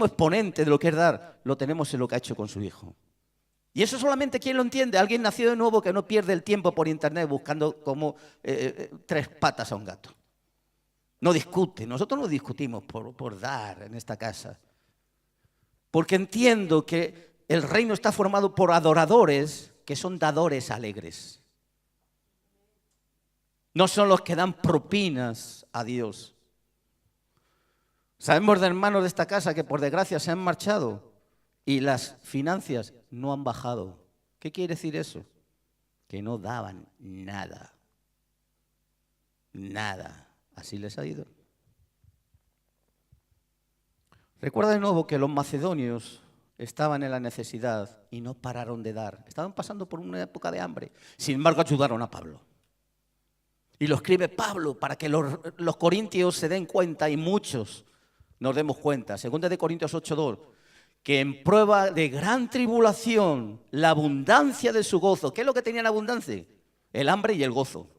exponente de lo que es dar lo tenemos en lo que ha hecho con su Hijo. Y eso solamente ¿quién lo entiende? Alguien nacido de nuevo que no pierde el tiempo por internet buscando como 3 patas a un gato. No discute, nosotros no discutimos por dar en esta casa. Porque entiendo que el reino está formado por adoradores que son dadores alegres. No son los que dan propinas a Dios. Sabemos de hermanos de esta casa que por desgracia se han marchado y las finanzas no han bajado. ¿Qué quiere decir eso? Que no daban nada. Nada. Así les ha ido. Recuerda de nuevo que los macedonios estaban en la necesidad y no pararon de dar. Estaban pasando por una época de hambre. Sin embargo, ayudaron a Pablo. Y lo escribe Pablo para que los corintios se den cuenta y muchos nos demos cuenta. Segunda de Corintios 8:2, que en prueba de gran tribulación, la abundancia de su gozo. ¿Qué es lo que tenían abundancia? El hambre y el gozo.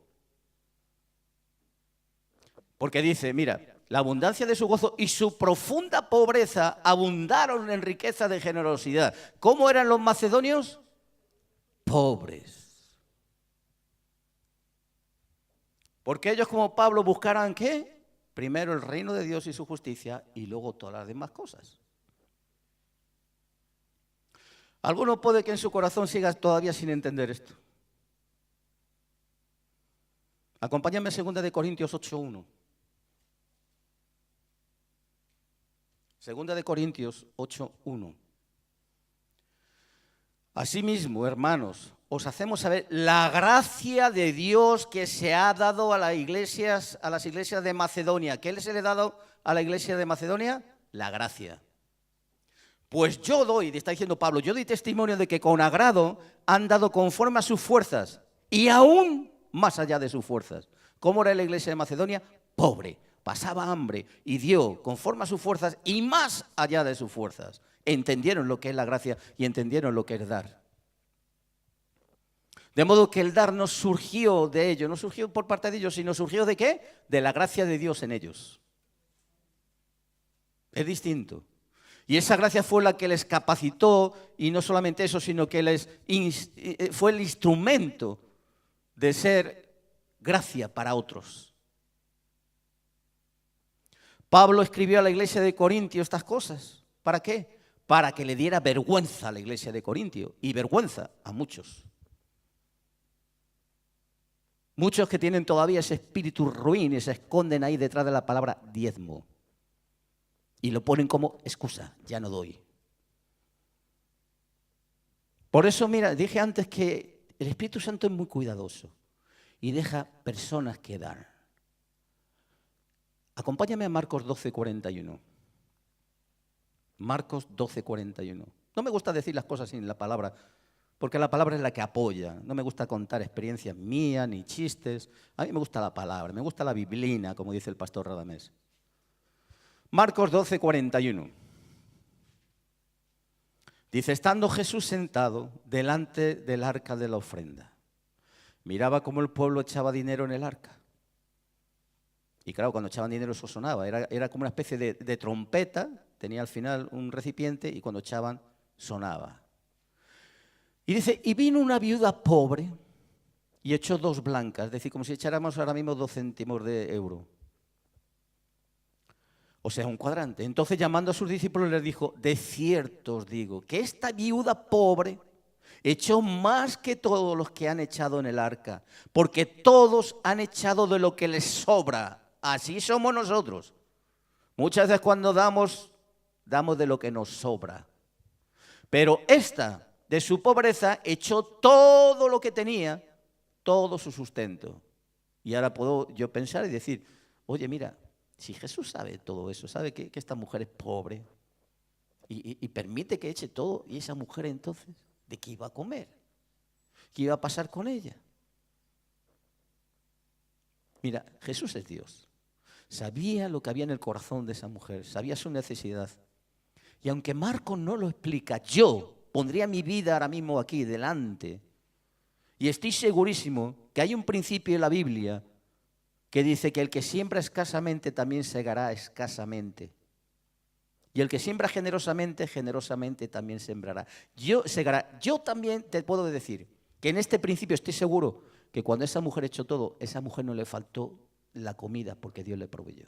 Porque dice, mira, la abundancia de su gozo y su profunda pobreza abundaron en riqueza de generosidad. ¿Cómo eran los macedonios? Pobres. Porque ellos como Pablo buscaran ¿qué? Primero el reino de Dios y su justicia y luego todas las demás cosas. Alguno puede que en su corazón siga todavía sin entender esto. Acompáñame a 2 de Corintios 8:1. 2 de Corintios 8:1. Asimismo, hermanos, os hacemos saber la gracia de Dios que se ha dado a las iglesias de Macedonia. ¿Qué se le ha dado a la iglesia de Macedonia? La gracia. Pues yo doy, está diciendo Pablo, yo doy testimonio de que con agrado han dado conforme a sus fuerzas y aún más allá de sus fuerzas. ¿Cómo era la iglesia de Macedonia? Pobre, pasaba hambre y dio conforme a sus fuerzas y más allá de sus fuerzas. Entendieron lo que es la gracia y entendieron lo que es dar. De modo que el dar no surgió de ellos, no surgió por parte de ellos, sino surgió ¿de qué? De la gracia de Dios en ellos. Es distinto. Y esa gracia fue la que les capacitó, y no solamente eso, sino que fue el instrumento de ser gracia para otros. Pablo escribió a la iglesia de Corintio estas cosas. ¿Para qué? Para que le diera vergüenza a la iglesia de Corintio y vergüenza a muchos. Muchos que tienen todavía ese espíritu ruin y se esconden ahí detrás de la palabra diezmo. Y lo ponen como excusa, ya no doy. Por eso, mira, dije antes que el Espíritu Santo es muy cuidadoso y deja personas que dan. Acompáñame a Marcos 12:41. Marcos 12:41. No me gusta decir las cosas sin la palabra, porque la palabra es la que apoya. No me gusta contar experiencias mías ni chistes. A mí me gusta la palabra, me gusta la biblina, como dice el pastor Radamés. Marcos 12:41. Dice, estando Jesús sentado delante del arca de la ofrenda, miraba cómo el pueblo echaba dinero en el arca. Y claro, cuando echaban dinero eso sonaba, era como una especie de trompeta, tenía al final un recipiente y cuando echaban sonaba. Y dice, y vino una viuda pobre y echó 2 blancas, es decir, como si echáramos ahora mismo 2 céntimos de euro. O sea, un cuadrante. Entonces, llamando a sus discípulos, les dijo, de cierto os digo, que esta viuda pobre echó más que todos los que han echado en el arca, porque todos han echado de lo que les sobra. Así somos nosotros. Muchas veces cuando damos de lo que nos sobra. Pero esta, de su pobreza, echó todo lo que tenía, todo su sustento. Y ahora puedo yo pensar y decir, oye, mira, si Jesús sabe todo eso, sabe que esta mujer es pobre y permite que eche todo, y esa mujer entonces, ¿de qué iba a comer? ¿Qué iba a pasar con ella? Mira, Jesús es Dios. Sabía lo que había en el corazón de esa mujer, sabía su necesidad. Y aunque Marcos no lo explica, yo pondría mi vida ahora mismo aquí delante. Y estoy segurísimo que hay un principio en la Biblia que dice que el que siembra escasamente también segará escasamente. Y el que siembra generosamente, generosamente también sembrará. Yo también te puedo decir que en este principio estoy seguro que cuando esa mujer echó todo, esa mujer no le faltó la comida porque Dios le proveyó.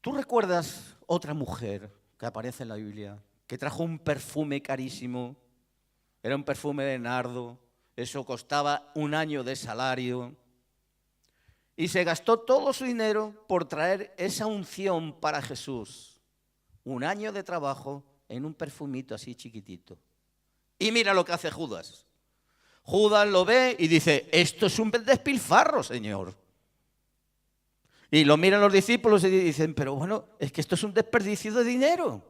¿Tú recuerdas otra mujer que aparece en la Biblia que trajo un perfume carísimo? Era un perfume de nardo, eso costaba un año de salario. Y se gastó todo su dinero por traer esa unción para Jesús. Un año de trabajo en un perfumito así chiquitito. Y mira lo que hace Judas. Judas lo ve y dice, esto es un despilfarro, Señor. Y lo miran los discípulos y dicen, pero bueno, es que esto es un desperdicio de dinero.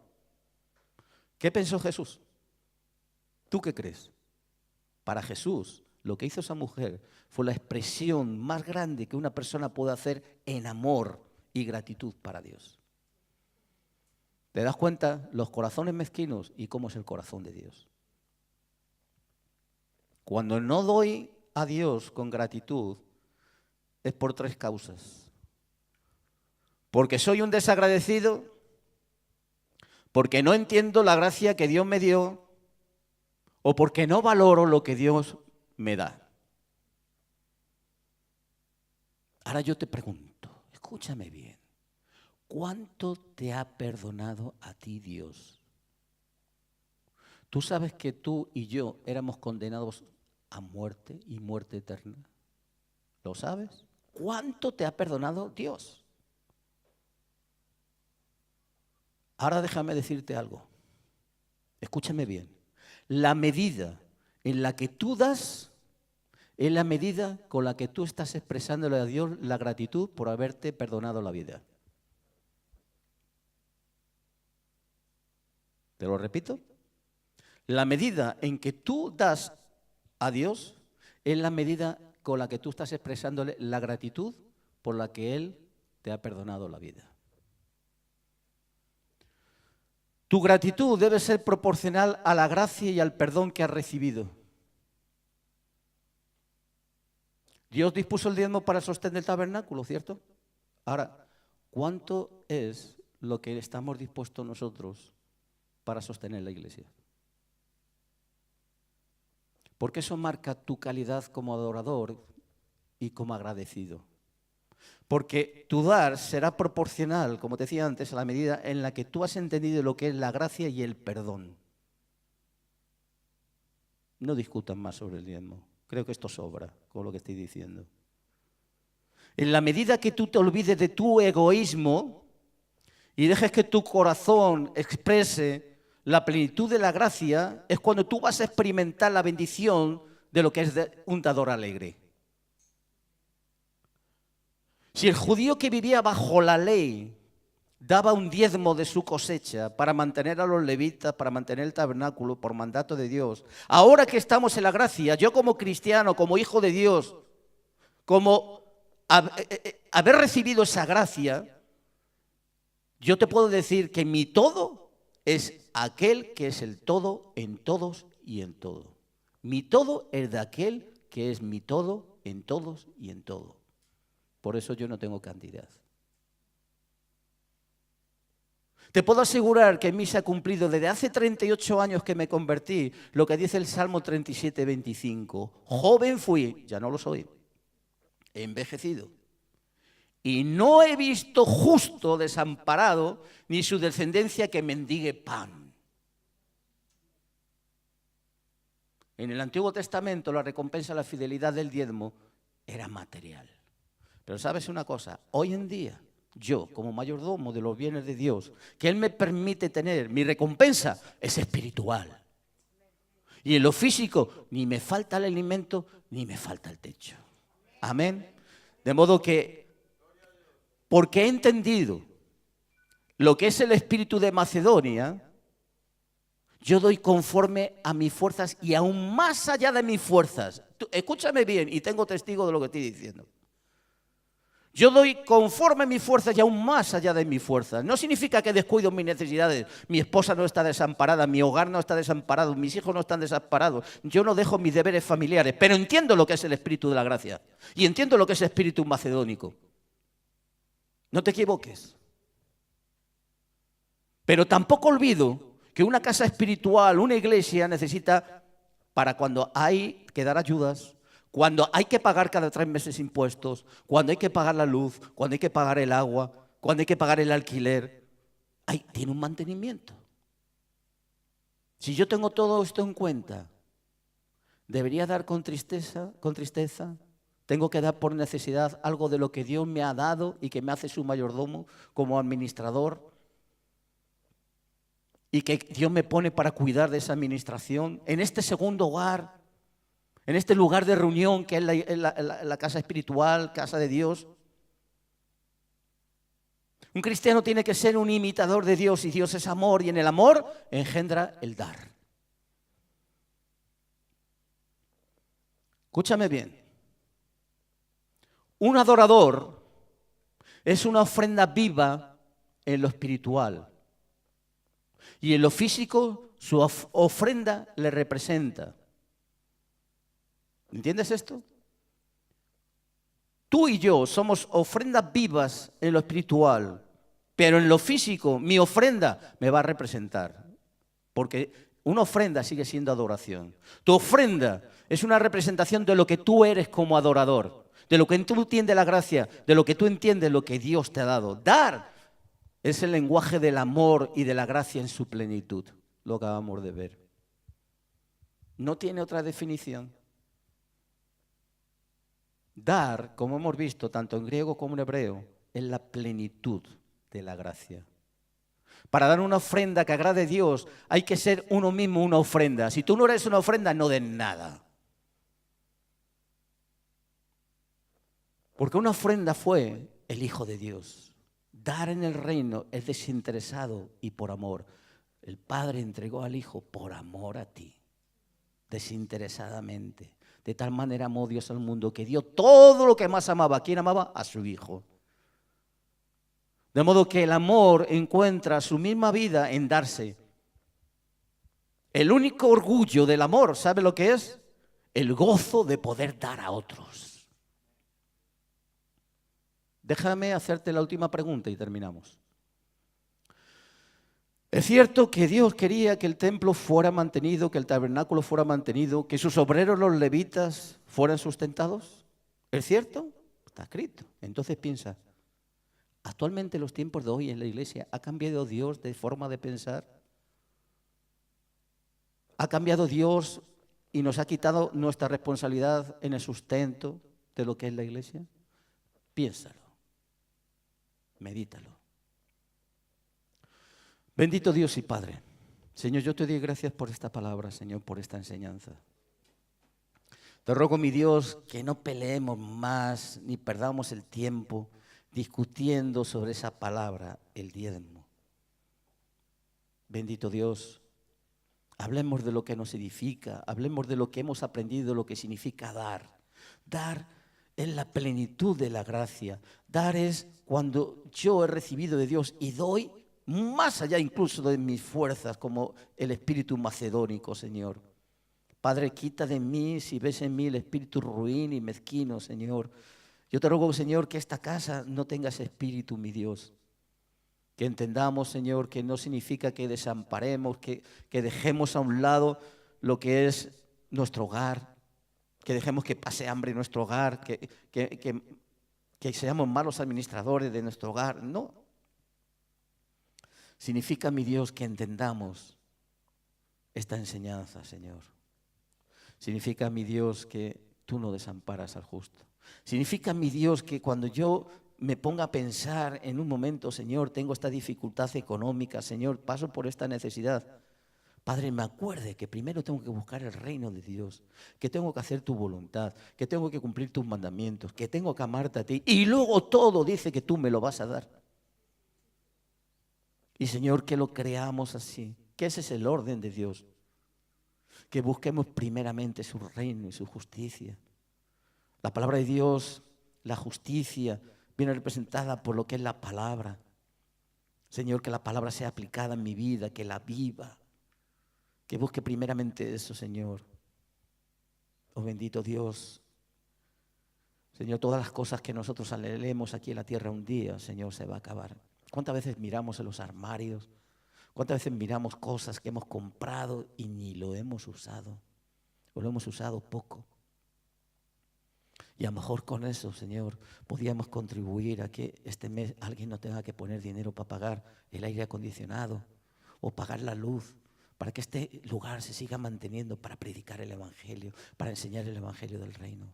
¿Qué pensó Jesús? ¿Tú qué crees? Para Jesús, lo que hizo esa mujer fue la expresión más grande que una persona puede hacer en amor y gratitud para Dios. ¿Te das cuenta? Los corazones mezquinos y cómo es el corazón de Dios. Cuando no doy a Dios con gratitud, es por 3 causas. Porque soy un desagradecido, porque no entiendo la gracia que Dios me dio, o porque no valoro lo que Dios me da. Ahora yo te pregunto, escúchame bien, ¿cuánto te ha perdonado a ti Dios? ¿Tú sabes que tú y yo éramos condenados a muerte y muerte eterna? ¿Lo sabes? ¿Cuánto te ha perdonado Dios? Ahora déjame decirte algo. Escúchame bien. La medida en la que tú das es la medida con la que tú estás expresándole a Dios la gratitud por haberte perdonado la vida. ¿Te lo repito? La medida en que tú das a Dios es la medida con la que tú estás expresándole la gratitud por la que Él te ha perdonado la vida. Tu gratitud debe ser proporcional a la gracia y al perdón que has recibido. Dios dispuso el diezmo para el sostén del tabernáculo, ¿cierto? Ahora, ¿cuánto es lo que estamos dispuestos nosotros para sostener la iglesia? Porque eso marca tu calidad como adorador y como agradecido. Porque tu dar será proporcional, como te decía antes, a la medida en la que tú has entendido lo que es la gracia y el perdón. No discutan más sobre el diezmo. Creo que esto sobra con lo que estoy diciendo. En la medida que tú te olvides de tu egoísmo y dejes que tu corazón exprese la plenitud de la gracia, es cuando tú vas a experimentar la bendición de lo que es un dador alegre. Si el judío que vivía bajo la ley daba un diezmo de su cosecha para mantener a los levitas, para mantener el tabernáculo por mandato de Dios, ahora que estamos en la gracia, yo como cristiano, como hijo de Dios, como haber recibido esa gracia, yo te puedo decir que mi todo es aquel que es el todo en todos y en todo. Mi todo es de aquel que es mi todo en todos y en todo. Por eso yo no tengo cantidad. Te puedo asegurar que en mí se ha cumplido desde hace 38 años que me convertí lo que dice el Salmo 37, 25. Joven fui, ya no lo soy, he envejecido. Y no he visto justo desamparado ni su descendencia que mendigue pan. En el Antiguo Testamento la recompensa a la fidelidad del diezmo era material. Pero ¿sabes una cosa? Hoy en día, yo como mayordomo de los bienes de Dios, que Él me permite tener, mi recompensa es espiritual. Y en lo físico, ni me falta el alimento, ni me falta el techo. Amén. De modo que, porque he entendido lo que es el espíritu de Macedonia, yo doy conforme a mis fuerzas y aún más allá de mis fuerzas. Escúchame bien y tengo testigo de lo que estoy diciendo. Yo doy conforme a mis fuerzas y aún más allá de mis fuerzas. No significa que descuido mis necesidades. Mi esposa no está desamparada, mi hogar no está desamparado, mis hijos no están desamparados. Yo no dejo mis deberes familiares, pero entiendo lo que es el espíritu de la gracia y entiendo lo que es el espíritu macedónico. No te equivoques. Pero tampoco olvido que una casa espiritual, una iglesia necesita, para cuando hay que dar ayudas, cuando hay que pagar cada 3 meses impuestos, cuando hay que pagar la luz, cuando hay que pagar el agua, cuando hay que pagar el alquiler, tiene un mantenimiento. Si yo tengo todo esto en cuenta, ¿debería dar con tristeza? ¿Tengo que dar por necesidad algo de lo que Dios me ha dado y que me hace su mayordomo como administrador? Y que Dios me pone para cuidar de esa administración. En este segundo hogar, en este lugar de reunión que es la casa espiritual, casa de Dios. Un cristiano tiene que ser un imitador de Dios y Dios es amor y en el amor engendra el dar. Escúchame bien. Un adorador es una ofrenda viva en lo espiritual y en lo físico su ofrenda le representa. ¿Entiendes esto? Tú y yo somos ofrendas vivas en lo espiritual, pero en lo físico mi ofrenda me va a representar. Porque una ofrenda sigue siendo adoración. Tu ofrenda es una representación de lo que tú eres como adorador, de lo que tú entiendes la gracia, de lo que tú entiendes lo que Dios te ha dado. Dar es el lenguaje del amor y de la gracia en su plenitud. Lo acabamos de ver. No tiene otra definición. Dar, como hemos visto, tanto en griego como en hebreo, es la plenitud de la gracia. Para dar una ofrenda que agrade a Dios, hay que ser uno mismo una ofrenda. Si tú no eres una ofrenda, no des nada. Porque una ofrenda fue el Hijo de Dios. Dar en el reino es desinteresado y por amor. El Padre entregó al Hijo por amor a ti, desinteresadamente. De tal manera amó Dios al mundo que dio todo lo que más amaba. ¿A quién amaba? A su Hijo. De modo que el amor encuentra su misma vida en darse. El único orgullo del amor, ¿sabe lo que es? El gozo de poder dar a otros. Déjame hacerte la última pregunta y terminamos. ¿Es cierto que Dios quería que el templo fuera mantenido, que el tabernáculo fuera mantenido, que sus obreros, los levitas, fueran sustentados? ¿Es cierto? Está escrito. Entonces piensa, ¿actualmente en los tiempos de hoy en la iglesia ha cambiado Dios de forma de pensar? ¿Ha cambiado Dios y nos ha quitado nuestra responsabilidad en el sustento de lo que es la iglesia? Piénsalo, medítalo. Bendito Dios y Padre. Señor, yo te doy gracias por esta palabra, Señor, por esta enseñanza. Te ruego, mi Dios, que no peleemos más ni perdamos el tiempo discutiendo sobre esa palabra, el diezmo. Bendito Dios, hablemos de lo que nos edifica, hablemos de lo que hemos aprendido, lo que significa dar. Dar es la plenitud de la gracia. Dar es cuando yo he recibido de Dios y doy más allá incluso de mis fuerzas, como el espíritu macedónico, Señor. Padre, quita de mí, si ves en mí el espíritu ruin y mezquino, Señor. Yo te ruego, Señor, que esta casa no tenga ese espíritu, mi Dios. Que entendamos, Señor, que no significa que desamparemos, que dejemos a un lado lo que es nuestro hogar, que dejemos que pase hambre en nuestro hogar, que seamos malos administradores de nuestro hogar. No. Significa, mi Dios, que entendamos esta enseñanza, Señor. Significa, mi Dios, que tú no desamparas al justo. Significa, mi Dios, que cuando yo me ponga a pensar en un momento, Señor, tengo esta dificultad económica, Señor, paso por esta necesidad. Padre, me acuerde que primero tengo que buscar el reino de Dios, que tengo que hacer tu voluntad, que tengo que cumplir tus mandamientos, que tengo que amarte a ti. Y luego todo dice que tú me lo vas a dar. Y Señor, que lo creamos así, que ese es el orden de Dios. Que busquemos primeramente su reino y su justicia. La palabra de Dios, la justicia, viene representada por lo que es la palabra. Señor, que la palabra sea aplicada en mi vida, que la viva. Que busque primeramente eso, Señor. Oh bendito Dios. Señor, todas las cosas que nosotros anhelemos aquí en la tierra un día, Señor, se va a acabar. ¿Cuántas veces miramos en los armarios? ¿Cuántas veces miramos cosas que hemos comprado y ni lo hemos usado? O lo hemos usado poco. Y a lo mejor con eso, Señor, podíamos contribuir a que este mes alguien no tenga que poner dinero para pagar el aire acondicionado o pagar la luz, para que este lugar se siga manteniendo para predicar el Evangelio, para enseñar el Evangelio del reino.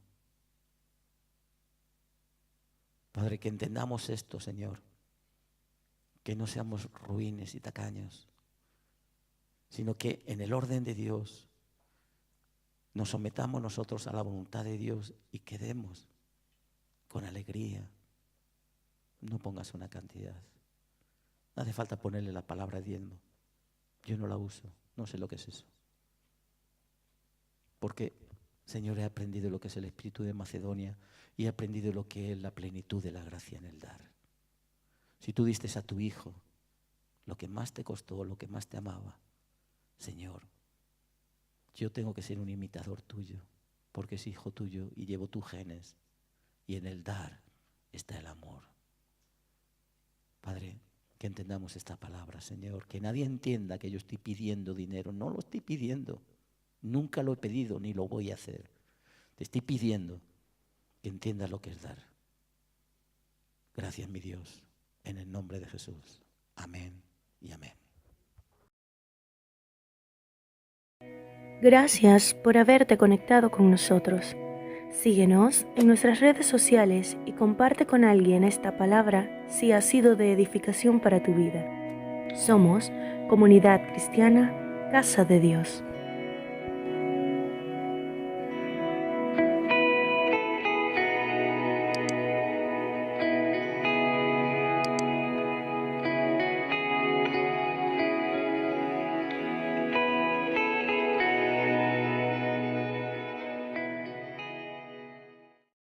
Padre, que entendamos esto, Señor, que no seamos ruines y tacaños, sino que en el orden de Dios nos sometamos nosotros a la voluntad de Dios y quedemos con alegría. No pongas una cantidad. No hace falta ponerle la palabra diezmo. Yo no la uso, no sé lo que es eso. Porque, Señor, he aprendido lo que es el espíritu de Macedonia y he aprendido lo que es la plenitud de la gracia en el dar. Si tú diste a tu hijo lo que más te costó, lo que más te amaba, Señor, yo tengo que ser un imitador tuyo, porque es hijo tuyo y llevo tus genes, y en el dar está el amor. Padre, que entendamos esta palabra, Señor, que nadie entienda que yo estoy pidiendo dinero. No lo estoy pidiendo, nunca lo he pedido ni lo voy a hacer. Te estoy pidiendo que entiendas lo que es dar. Gracias, mi Dios, en el nombre de Jesús. Amén y amén. Gracias por haberte conectado con nosotros. Síguenos en nuestras redes sociales y comparte con alguien esta palabra si ha sido de edificación para tu vida. Somos Comunidad Cristiana Casa de Dios.